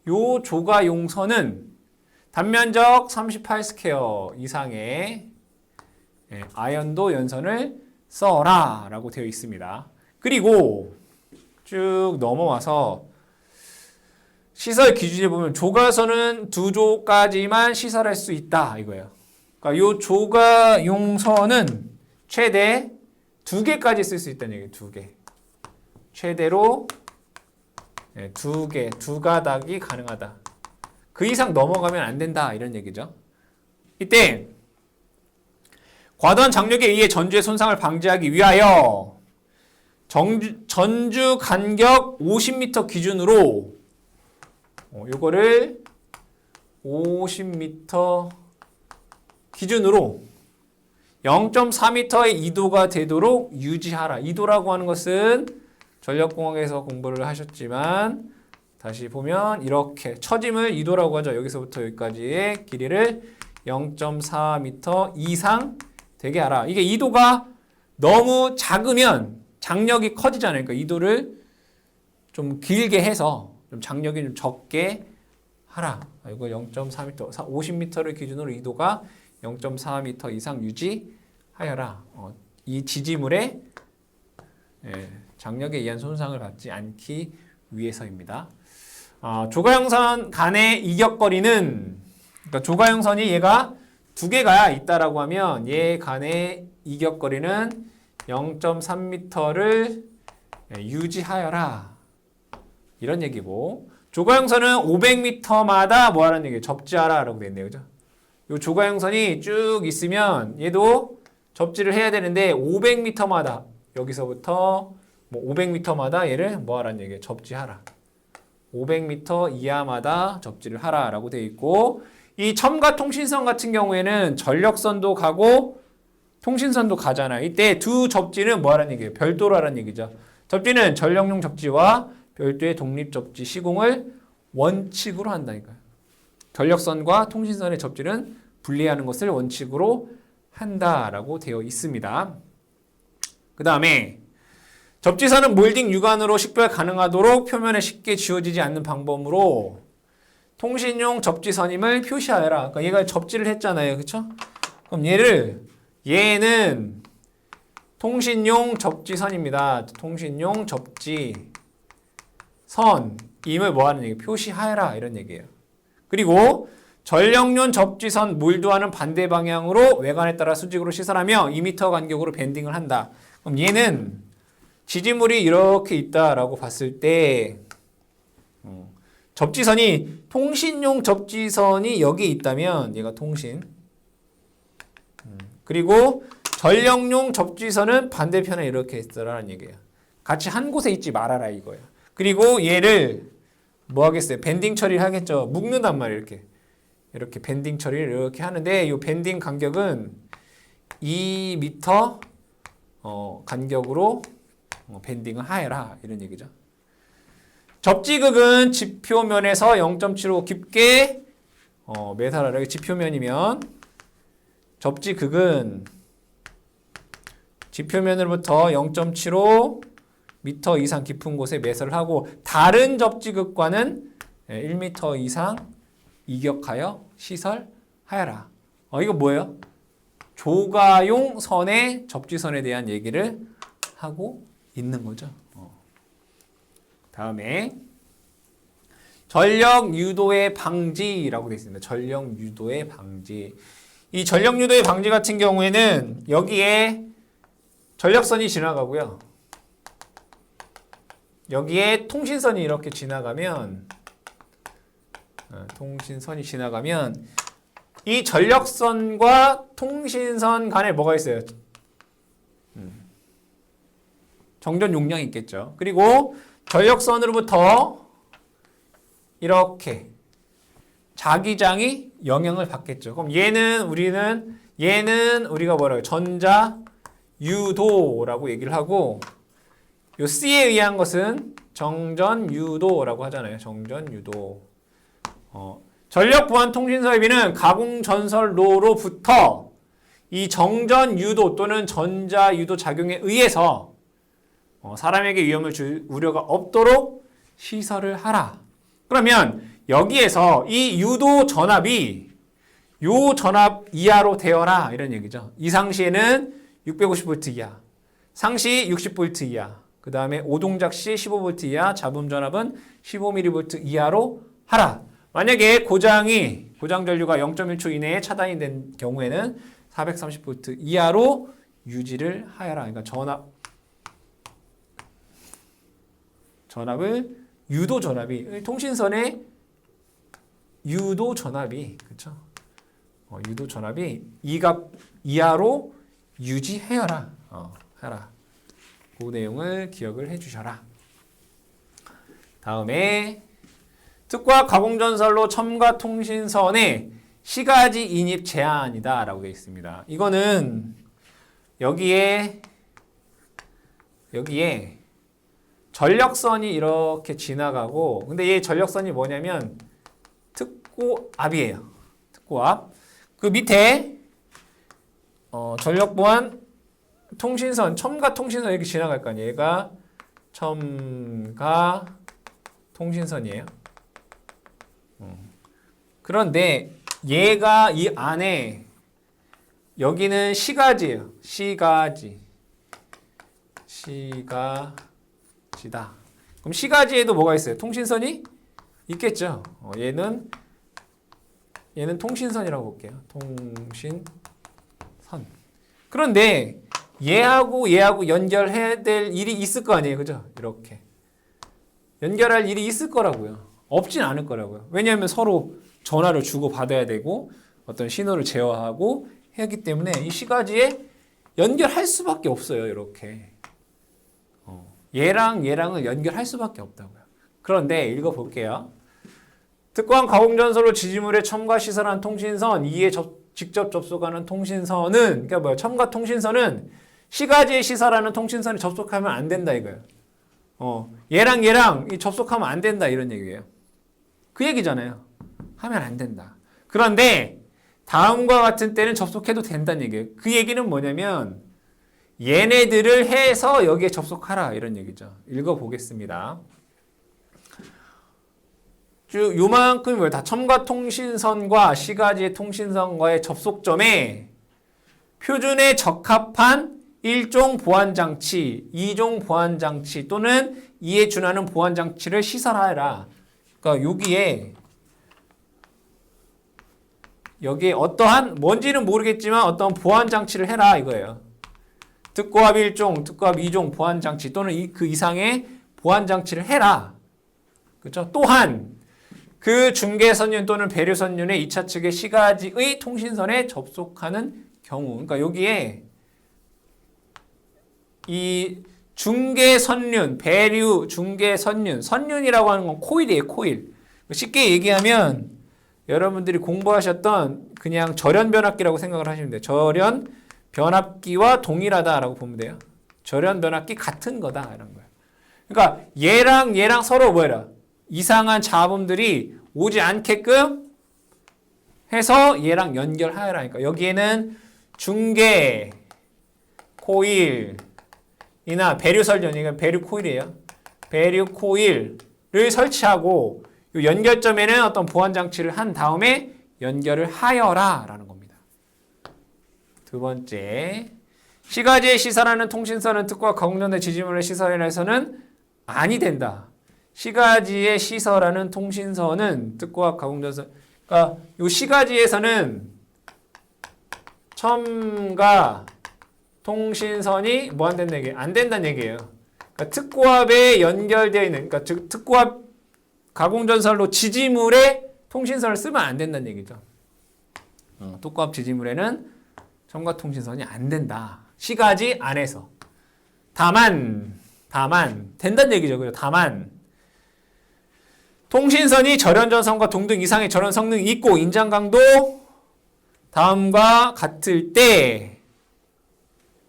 요 조가용선은 단면적 38스퀘어 이상의 아연도 연선을 써라 라고 되어 있습니다. 그리고 쭉 넘어와서 시설 기준에 보면 조가선은 2조까지만 시설할 수 있다 이거예요. 그러니까 요 조가용선은 최대 2개까지 쓸 수 있다는 얘기예요. 2개. 최대로 2개, 2가닥이 가능하다. 그 이상 넘어가면 안 된다 이런 얘기죠. 이때 과도한 장력에 의해 전주의 손상을 방지하기 위하여 전주 간격 50m 기준으로 요거를 50m 기준으로 0.4m의 이도가 되도록 유지하라. 이도라고 하는 것은 전력공학에서 공부를 하셨지만 다시 보면 이렇게 처짐을 이도라고 하죠. 여기서부터 여기까지의 길이를 0.4m 이상 되게 하라. 이게 이도가 너무 작으면 장력이 커지잖아요. 그러니까 이도를 좀 길게 해서 좀 장력이 좀 적게 하라. 이거 0.4m, 50m를 기준으로 이도가 0.4m 이상 유지하여라. 이 지지물의 장력에 의한 손상을 받지 않기 위해서입니다. 조가용선 간의 이격거리는, 그러니까 조가용선이 얘가 2개가 있다라고 하면 얘 간의 이격거리는 0.3m를 유지하여라 이런 얘기고, 조가용선은 500m마다 뭐 하라는 얘기예요? 접지하라 라고 되어 있네요. 그죠? 요 조가용선이 쭉 있으면 얘도 접지를 해야 되는데 500m마다 여기서부터 뭐 500m마다 얘를 뭐 하라는 얘기예요? 접지하라. 500m 이하마다 접지를 하라라고 되어 있고 이 첨가 통신선 같은 경우에는 전력선도 가고 통신선도 가잖아요. 이때 두 접지는 뭐 하라는 얘기예요? 별도로 하라는 얘기죠. 접지는 전력용 접지와 별도의 독립 접지 시공을 원칙으로 한다니까요. 전력선과 통신선의 접지는 분리하는 것을 원칙으로 한다라고 되어 있습니다. 그 다음에 접지선은 몰딩 유관으로 식별 가능하도록 표면에 쉽게 지워지지 않는 방법으로 통신용 접지선임을 표시하여라. 그러니까 얘가 접지를 했잖아요. 그쵸? 그럼 얘는 통신용 접지선입니다. 통신용 접지선임을 뭐 하는 얘기? 표시하여라. 이런 얘기예요. 그리고 전력용 접지선 몰두하는 반대 방향으로 외관에 따라 수직으로 시설하며 2m 간격으로 밴딩을 한다. 그럼 얘는 지지물이 이렇게 있다라고 봤을 때 접지선이 통신용 접지선이 여기 있다면 얘가 통신 그리고 전력용 접지선은 반대편에 이렇게 있어라는 얘기예요. 같이 한 곳에 있지 말아라 이거예요. 그리고 얘를 뭐 하겠어요? 밴딩 처리를 하겠죠. 묶는단 말이에요. 이렇게 밴딩 처리를 이렇게 하는데 이 밴딩 간격은 2m 간격으로 밴딩을 하여라 이런 얘기죠. 접지극은 지표면에서 0.75 깊게 매설하라. 지표면이면 접지극은 지표면으로부터 0.75 m 이상 깊은 곳에 매설을 하고 다른 접지극과는 1m 이상 이격하여 시설하여라. 이거 뭐예요? 조가용 선의 접지선에 대한 얘기를 하고 있는 거죠. 다음에 전력 유도의 방지라고 되어 있습니다. 전력 유도의 방지. 이 전력 유도의 방지 같은 경우에는 여기에 전력선이 지나가고요. 여기에 통신선이 이렇게 지나가면 이 전력선과 통신선 간에 뭐가 있어요? 정전 용량이 있겠죠. 그리고 전력선으로부터 이렇게 자기장이 영향을 받겠죠. 그럼 얘는 우리가 뭐라고 해요? 전자 유도라고 얘기를 하고 요 C에 의한 것은 정전 유도라고 하잖아요. 정전 유도. 전력 보안 통신 설비는 가공 전선로로부터 이 정전 유도 또는 전자 유도 작용에 의해서 사람에게 위험을 줄 우려가 없도록 시설을 하라. 그러면 여기에서 이 유도 전압이 요 전압 이하로 되어라 이런 얘기죠. 이 상시에는 650V 이하, 상시 60V 이하, 그 다음에 오동작 시 15V 이하, 잡음 전압은 15mV 이하로 하라. 만약에 고장 전류가 0.1초 이내에 차단이 된 경우에는 430V 이하로 유지를 하여라. 그러니까 전압을 유도 전압이 통신선의 유도 전압이 그렇죠? 유도 전압이 이 값 이하로 유지해라. 하라. 그 내용을 기억을 해주셔라. 다음에 특과 가공전선로 첨가 통신선의 시가지 인입 제한이다 라고 되어 있습니다. 이거는 여기에 전력선이 이렇게 지나가고 근데 얘 전력선이 뭐냐면 특고압이에요. 특고압. 그 밑에 전력보안 통신선, 첨가 통신선 이렇게 지나갈 거 아니에요. 얘가 첨가 통신선이에요. 그런데 얘가 이 안에 여기는 시가지예요. 시가지다. 그럼 시가지에도 뭐가 있어요? 통신선이 있겠죠. 얘는 통신선이라고 볼게요. 통신선. 그런데 얘하고 연결해야 될 일이 있을 거 아니에요. 그죠? 이렇게. 연결할 일이 있을 거라고요. 없진 않을 거라고요. 왜냐하면 서로 전화를 주고 받아야 되고 어떤 신호를 제어하고 하기 때문에 이 시가지에 연결할 수밖에 없어요. 이렇게. 얘랑 얘랑은 연결할 수밖에 없다고요. 그런데 읽어볼게요. 특권 가공전선로 지지물에 첨가 시설한 통신선, 이에 직접 접속하는 통신선은, 그러니까 뭐야? 첨가 통신선은 시가지에 시설하는 통신선에 접속하면 안 된다 이거예요. 얘랑 얘랑 접속하면 안 된다 이런 얘기예요. 그 얘기잖아요. 하면 안 된다. 그런데 다음과 같은 때는 접속해도 된다는 얘기예요. 그 얘기는 뭐냐면 얘네들을 해서 여기에 접속하라 이런 얘기죠. 읽어보겠습니다. 쭉 요만큼이 뭐예요? 다 첨가 통신선과 시가지의 통신선과의 접속점에 표준에 적합한 1종 보안장치, 2종 보안장치 또는 이에 준하는 보안장치를 시설하라. 그러니까 여기에 어떠한 뭔지는 모르겠지만 어떤 보안장치를 해라 이거예요. 특고합 1종, 특고합 2종 보안장치 또는 그 이상의 보안장치를 해라. 그렇죠? 또한 그 중계선륜 또는 배류선륜의 2차 측의 시가지의 통신선에 접속하는 경우, 그러니까 여기에 이 중계선륜, 배류, 중계선륜, 선륜이라고 하는 건 코일이에요, 코일. 쉽게 얘기하면 여러분들이 공부하셨던 그냥 절연변압기라고 생각을 하시면 돼요. 절연변압기와 동일하다라고 보면 돼요. 절연변압기 같은 거다 이런 거예요. 그러니까 얘랑 서로 뭐라 이상한 잡음들이 오지 않게끔 해서 얘랑 연결하라니까. 여기에는 중계 코일이나 배류선륜, 이건 배류 코일이에요. 배류 코일을 설치하고 이 연결점에는 어떤 보안 장치를 한 다음에 연결을 하여라라는 겁니다. 두 번째, 시가지에 시설하는 통신선은 특과 가공전대 지지물의 시설에서는 아니 된다. 시가지에 시설하는 통신선은 특과 가공전선, 그러니까 이 시가지에서는 첨가 통신선이 뭐 안 된다는 얘기예요? 안 된다는 얘기예요. 그러니까 특고압에 연결되어 있는, 그러니까 즉 특고압 가공전선로 지지물에 통신선을 쓰면 안 된다는 얘기죠. 특고압 지지물에는 첨가 통신선이 안 된다. 시가지 안에서. 다만 된다는 얘기죠. 그죠? 다만 통신선이 절연전선과 동등 이상의 절연 성능이 있고 인장 강도 다음과 같을 때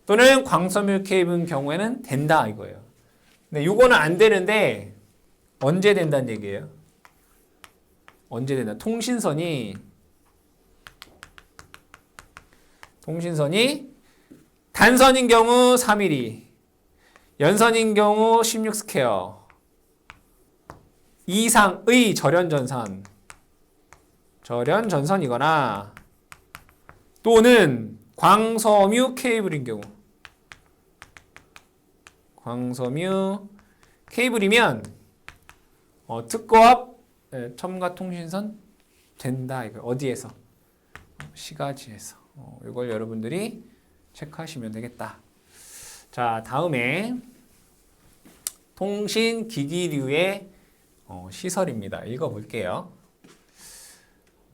또는 광섬유 케이블 경우에는 된다 이거예요. 근데 요거는 안 되는데 언제 된다는 얘기예요? 언제 된다? 통신선이 단선인 경우 3mm, 연선인 경우 16스퀘어 이상의 절연전선이거나 또는 광섬유 케이블인 경우, 광섬유 케이블이면 특고압 첨가 통신선 된다 이거. 어디에서? 시가지에서. 이걸 여러분들이 체크하시면 되겠다. 자, 다음에 통신기기류의 시설입니다. 읽어볼게요.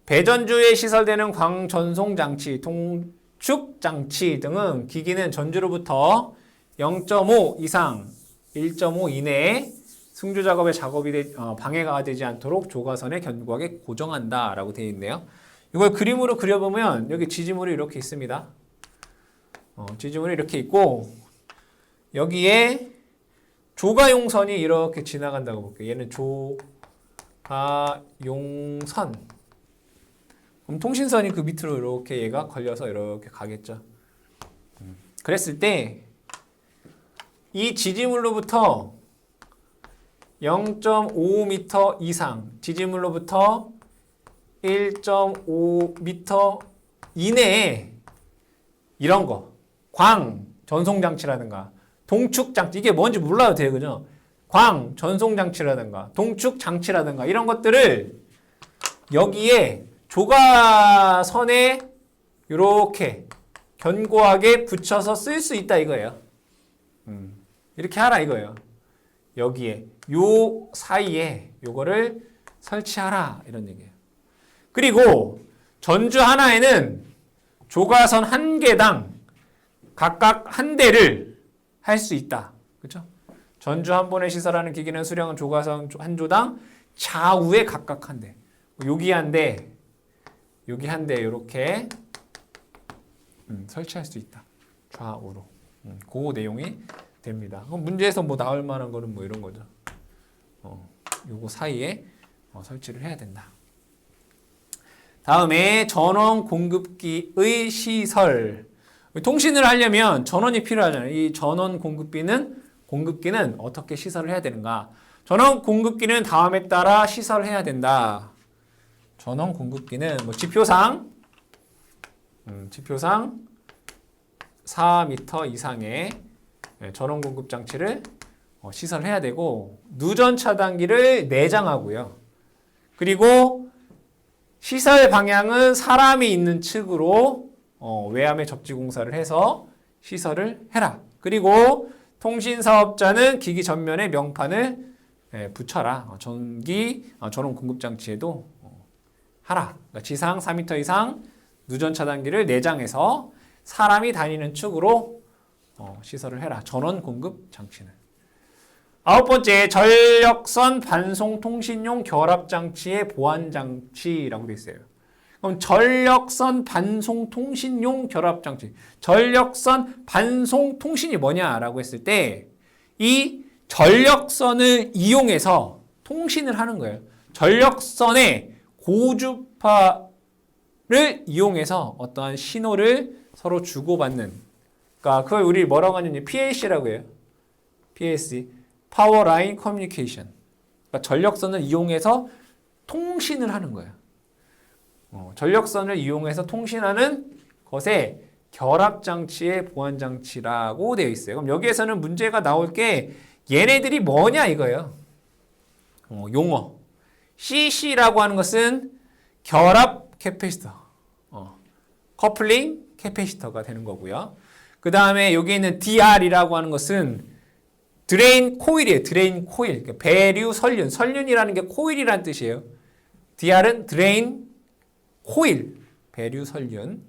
배전주에 시설되는 광전송장치, 통축장치 등은 기기는 전주로부터 0.5 이상 1.5 이내에 승주 작업에 방해가 되지 않도록 조가선에 견고하게 고정한다 라고 되어 있네요. 이걸 그림으로 그려보면 여기 지지물이 이렇게 있습니다. 지지물이 이렇게 있고 여기에 조가용선이 이렇게 지나간다고 볼게요. 얘는 조가용선. 그럼 통신선이 그 밑으로 이렇게 얘가 걸려서 이렇게 가겠죠. 그랬을 때 이 지지물로부터 0.5m 이상, 지지물로부터 1.5m 이내에 이런 거, 광 전송장치라든가 동축장치, 이게 뭔지 몰라도 돼요, 그죠? 광 전송장치라든가 동축장치라든가 이런 것들을 여기에 조가선에 이렇게 견고하게 붙여서 쓸 수 있다 이거예요. 이렇게 하라 이거예요. 여기에 요 사이에 요거를 설치하라 이런 얘기예요. 그리고 전주 하나에는 조가선 한 개당 각각 한 대를 할 수 있다. 그렇죠? 전주 한 번에 시설하는 기기는 수령은 조가선 한 조당 좌우에 각각 한 대. 여기 한 대, 여기 한 대 이렇게 설치할 수 있다. 좌우로. 그 내용이 됩니다. 그럼 문제에서 뭐 나올 만한 거는 뭐 이런 거죠. 요거 사이에 설치를 해야 된다. 다음에 전원 공급기의 시설. 통신을 하려면 전원이 필요하잖아요. 이 전원 공급기는 어떻게 시설을 해야 되는가? 전원 공급기는 다음에 따라 시설해야 된다. 전원 공급기는 뭐 지표상 4m 이상의 전원 공급 장치를 시설해야 되고 누전 차단기를 내장하고요. 그리고 시설 방향은 사람이 있는 측으로 외암의 접지 공사를 해서 시설을 해라. 그리고 통신 사업자는 기기 전면에 명판을 붙여라. 전원 공급 장치에도 하라. 그러니까 지상 4m 이상 누전 차단기를 내장해서 사람이 다니는 축으로 시설을 해라. 전원 공급 장치는. 9번째, 전력선 반송 통신용 결합 장치의 보안 장치라고 되어 있어요. 그럼 전력선 반송 통신용 결합 장치. 전력선 반송 통신이 뭐냐라고 했을 때 이 전력선을 이용해서 통신을 하는 거예요. 전력선의 고주파를 이용해서 어떠한 신호를 서로 주고받는. 그러니까 그걸 우리 뭐라고 하느냐? PLC라고 해요. PLC. 파워 라인 커뮤니케이션. 그러니까 전력선을 이용해서 통신을 하는 거예요. 전력선을 이용해서 통신하는 것에 결합장치의 보안장치라고 되어 있어요. 그럼 여기에서는 문제가 나올 게 얘네들이 뭐냐 이거예요. 용어. CC라고 하는 것은 결합 캐패시터. 커플링 캐패시터가 되는 거고요. 그 다음에 여기 있는 DR이라고 하는 것은 드레인 코일이에요. 드레인 코일. 그러니까 배류 설륜. 설륜이라는 게 코일이라는 뜻이에요. DR은 드레인 코일. 배류 설륜.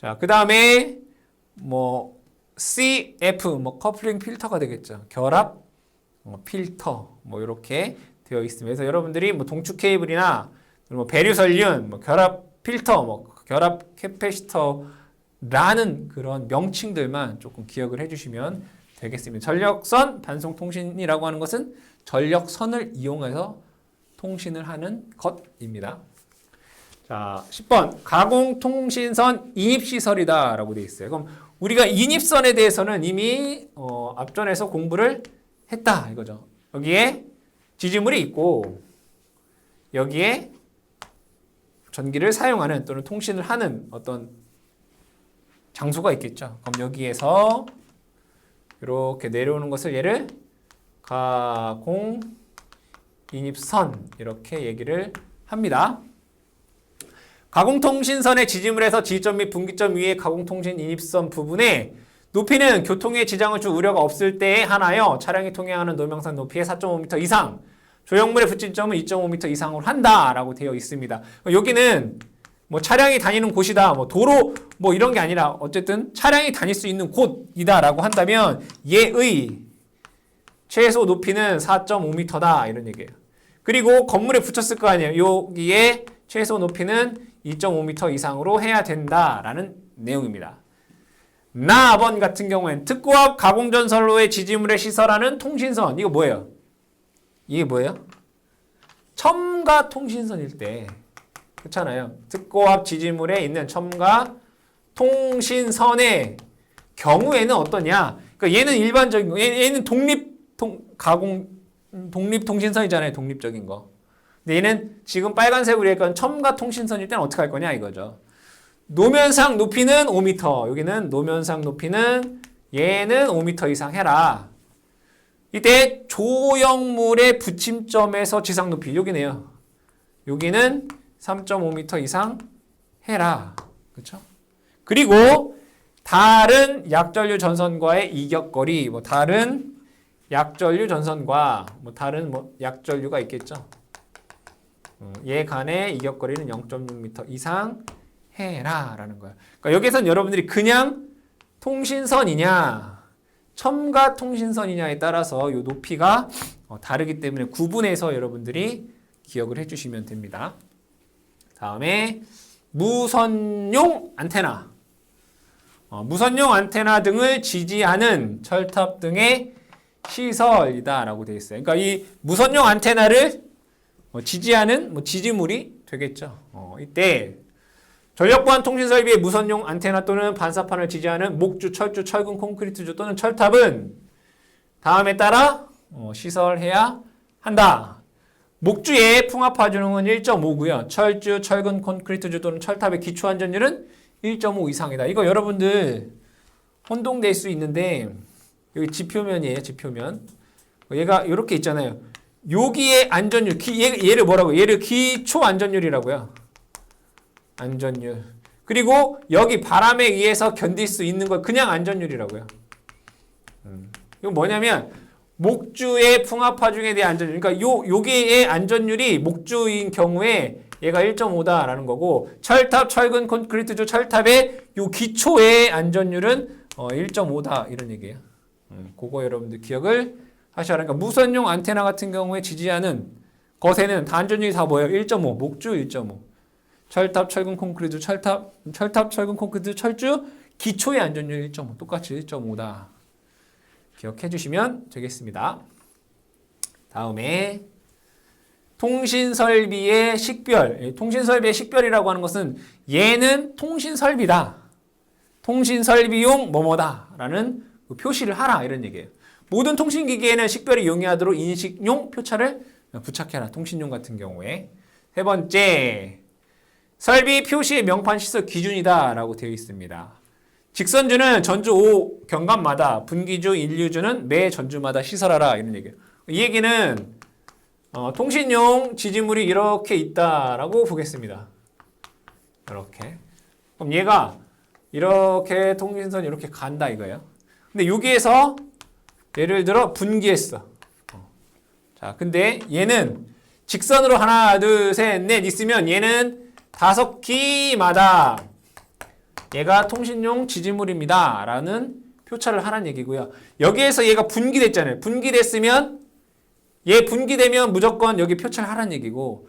자, 그 다음에 뭐 CF 커플링 필터가 되겠죠. 결합 필터 이렇게 되어 있습니다. 그래서 여러분들이 뭐 동축 케이블이나 뭐 배류 설륜, 결합 필터, 결합 캐패시터라는 그런 명칭들만 조금 기억을 해주시면 되겠습니다. 전력선 반송 통신이라고 하는 것은 전력선을 이용해서 통신을 하는 것입니다. 자, 10번 가공통신선 인입시설이다 라고 되어 있어요. 그럼 우리가 인입선에 대해서는 이미 앞전에서 공부를 했다 이거죠. 여기에 지지물이 있고 여기에 전기를 사용하는 또는 통신을 하는 어떤 장소가 있겠죠. 그럼 여기에서 이렇게 내려오는 것을 얘를 가공 인입선 이렇게 얘기를 합니다. 가공통신선의 지지물에서 지점 및 분기점 위의 가공통신 인입선 부분에 높이는 교통에 지장을 줄 우려가 없을 때에 한하여 차량이 통행하는 노명산 높이의 4.5m 이상, 조형물의 붙임점은 2.5m 이상으로 한다라고 되어 있습니다. 여기는 뭐 차량이 다니는 곳이다, 뭐 도로 뭐 이런 게 아니라 어쨌든 차량이 다닐 수 있는 곳이다라고 한다면 얘의 최소 높이는 4.5m다 이런 얘기예요. 그리고 건물에 붙였을 거 아니에요. 여기에 최소 높이는 2.5m 이상으로 해야 된다라는 내용입니다. 나번 같은 경우엔 특고 앞 가공전선로의 지지물에 시설하는 통신선. 이거 뭐예요? 이게 뭐예요? 첨가 통신선일 때 그렇잖아요. 특고 앞 지지물에 있는 첨가 통신선의 경우에는 어떠냐? 그러니까 얘는 일반적인 거. 얘는 독립통신선이잖아요. 독립적인 거. 근데 얘는 지금 빨간색으로 했건 첨가 통신선일 때는 어떻게 할 거냐 이거죠. 노면상 높이는 5m. 여기는 노면상 높이는 얘는 5m 이상 해라. 이때 조형물의 붙임점에서 지상 높이 여기네요. 여기는 3.5m 이상 해라. 그렇죠? 그리고 다른 약전류 전선과의 이격거리, 다른 약전류 전선과 다른 약전류가 있겠죠. 얘 간의 이격거리는 0.6m 이상 해라 라는 거야. 그러니까 여기서는 여러분들이 그냥 통신선이냐 첨가 통신선이냐에 따라서 이 높이가 다르기 때문에 구분해서 여러분들이 기억을 해주시면 됩니다. 다음에 무선용 안테나. 무선용 안테나 등을 지지하는 철탑 등의 시설이다라고 되어 있어요. 그러니까 이 무선용 안테나를 지지하는 지지물이 되겠죠. 이때 전력보안 통신 설비의 무선용 안테나 또는 반사판을 지지하는 목주, 철주, 철근, 콘크리트주 또는 철탑은 다음에 따라 시설해야 한다. 목주의 풍압하주능은 1.5고요. 철주, 철근, 콘크리트주 또는 철탑의 기초 안전율은 1.5 이상이다. 이거 여러분들 혼동될 수 있는데 여기 지표면이에요. 지표면. 얘가 이렇게 있잖아요. 여기에 안전율, 얘를 뭐라고? 얘를 기초 안전율이라고요. 안전율. 그리고 여기 바람에 의해서 견딜 수 있는 걸 그냥 안전율이라고요. 이건 뭐냐면 목주의 풍압하중에 대한 안전율. 그러니까 여기의 안전율이 목주인 경우에 얘가 1.5다라는 거고 철탑, 철근, 콘크리트주 철탑의 요 기초의 안전율은 1.5다 이런 얘기예요. 그거 여러분들 기억을 하셔야 하니까 무선용 안테나 같은 경우에 지지하는 것에는 다 안전율이 다 뭐예요? 1.5, 목주 1.5. 철탑, 철근, 콘크리트, 철탑, 철근, 콘크리트, 철주 기초의 안전율 1.5 똑같이 1.5다. 기억해 주시면 되겠습니다. 다음에 통신설비의 식별. 통신설비의 식별이라고 하는 것은 얘는 통신설비다. 통신설비용 뭐뭐다 라는 표시를 하라 이런 얘기예요. 모든 통신기기에는 식별이 용이하도록 인식용 표차를 부착해라. 통신용 같은 경우에. 세 번째, 설비 표시의 명판 시설 기준이다 라고 되어 있습니다. 직선주는 전주 5 경감마다, 분기주, 인류주는 매 전주마다 시설하라 이런 얘기예요. 이 얘기는 통신용 지지물이 이렇게 있다라고 보겠습니다. 이렇게. 그럼 얘가 이렇게 통신선이 이렇게 간다 이거예요. 근데 여기에서 예를 들어 분기했어. 자, 근데 얘는 직선으로 하나, 둘, 셋, 넷 있으면 얘는 5기마다 얘가 통신용 지지물입니다. 라는 표차를 하라는 얘기고요. 여기에서 얘가 분기됐잖아요. 분기됐으면 얘 분기되면 무조건 여기 표차를 하라는 얘기고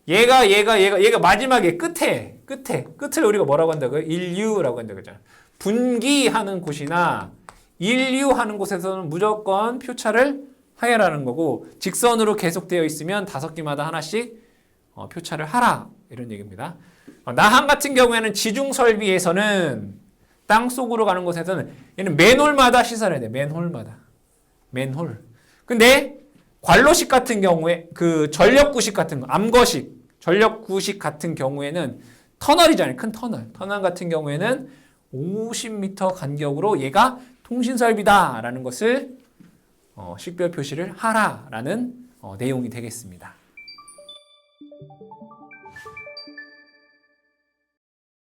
얘가 마지막에 끝을 우리가 뭐라고 한다고요? 인류라고 한다고 했잖아요. 분기하는 곳이나 인류하는 곳에서는 무조건 표차를 하라는 거고 직선으로 계속되어 있으면 5기마다 하나씩 표차를 하라 이런 얘기입니다. 나항 같은 경우에는 지중설비에서는 땅속으로 가는 곳에서는 얘는 맨홀마다 시설해야 돼. 맨홀마다. 맨홀. 근데 관로식 같은 경우에 그 전력구식 같은 거, 암거식, 전력구식 같은 경우에는 터널이잖아요. 큰 터널. 터널 같은 경우에는 50m 간격으로 얘가 통신설비다라는 것을 식별 표시를 하라라는 내용이 되겠습니다.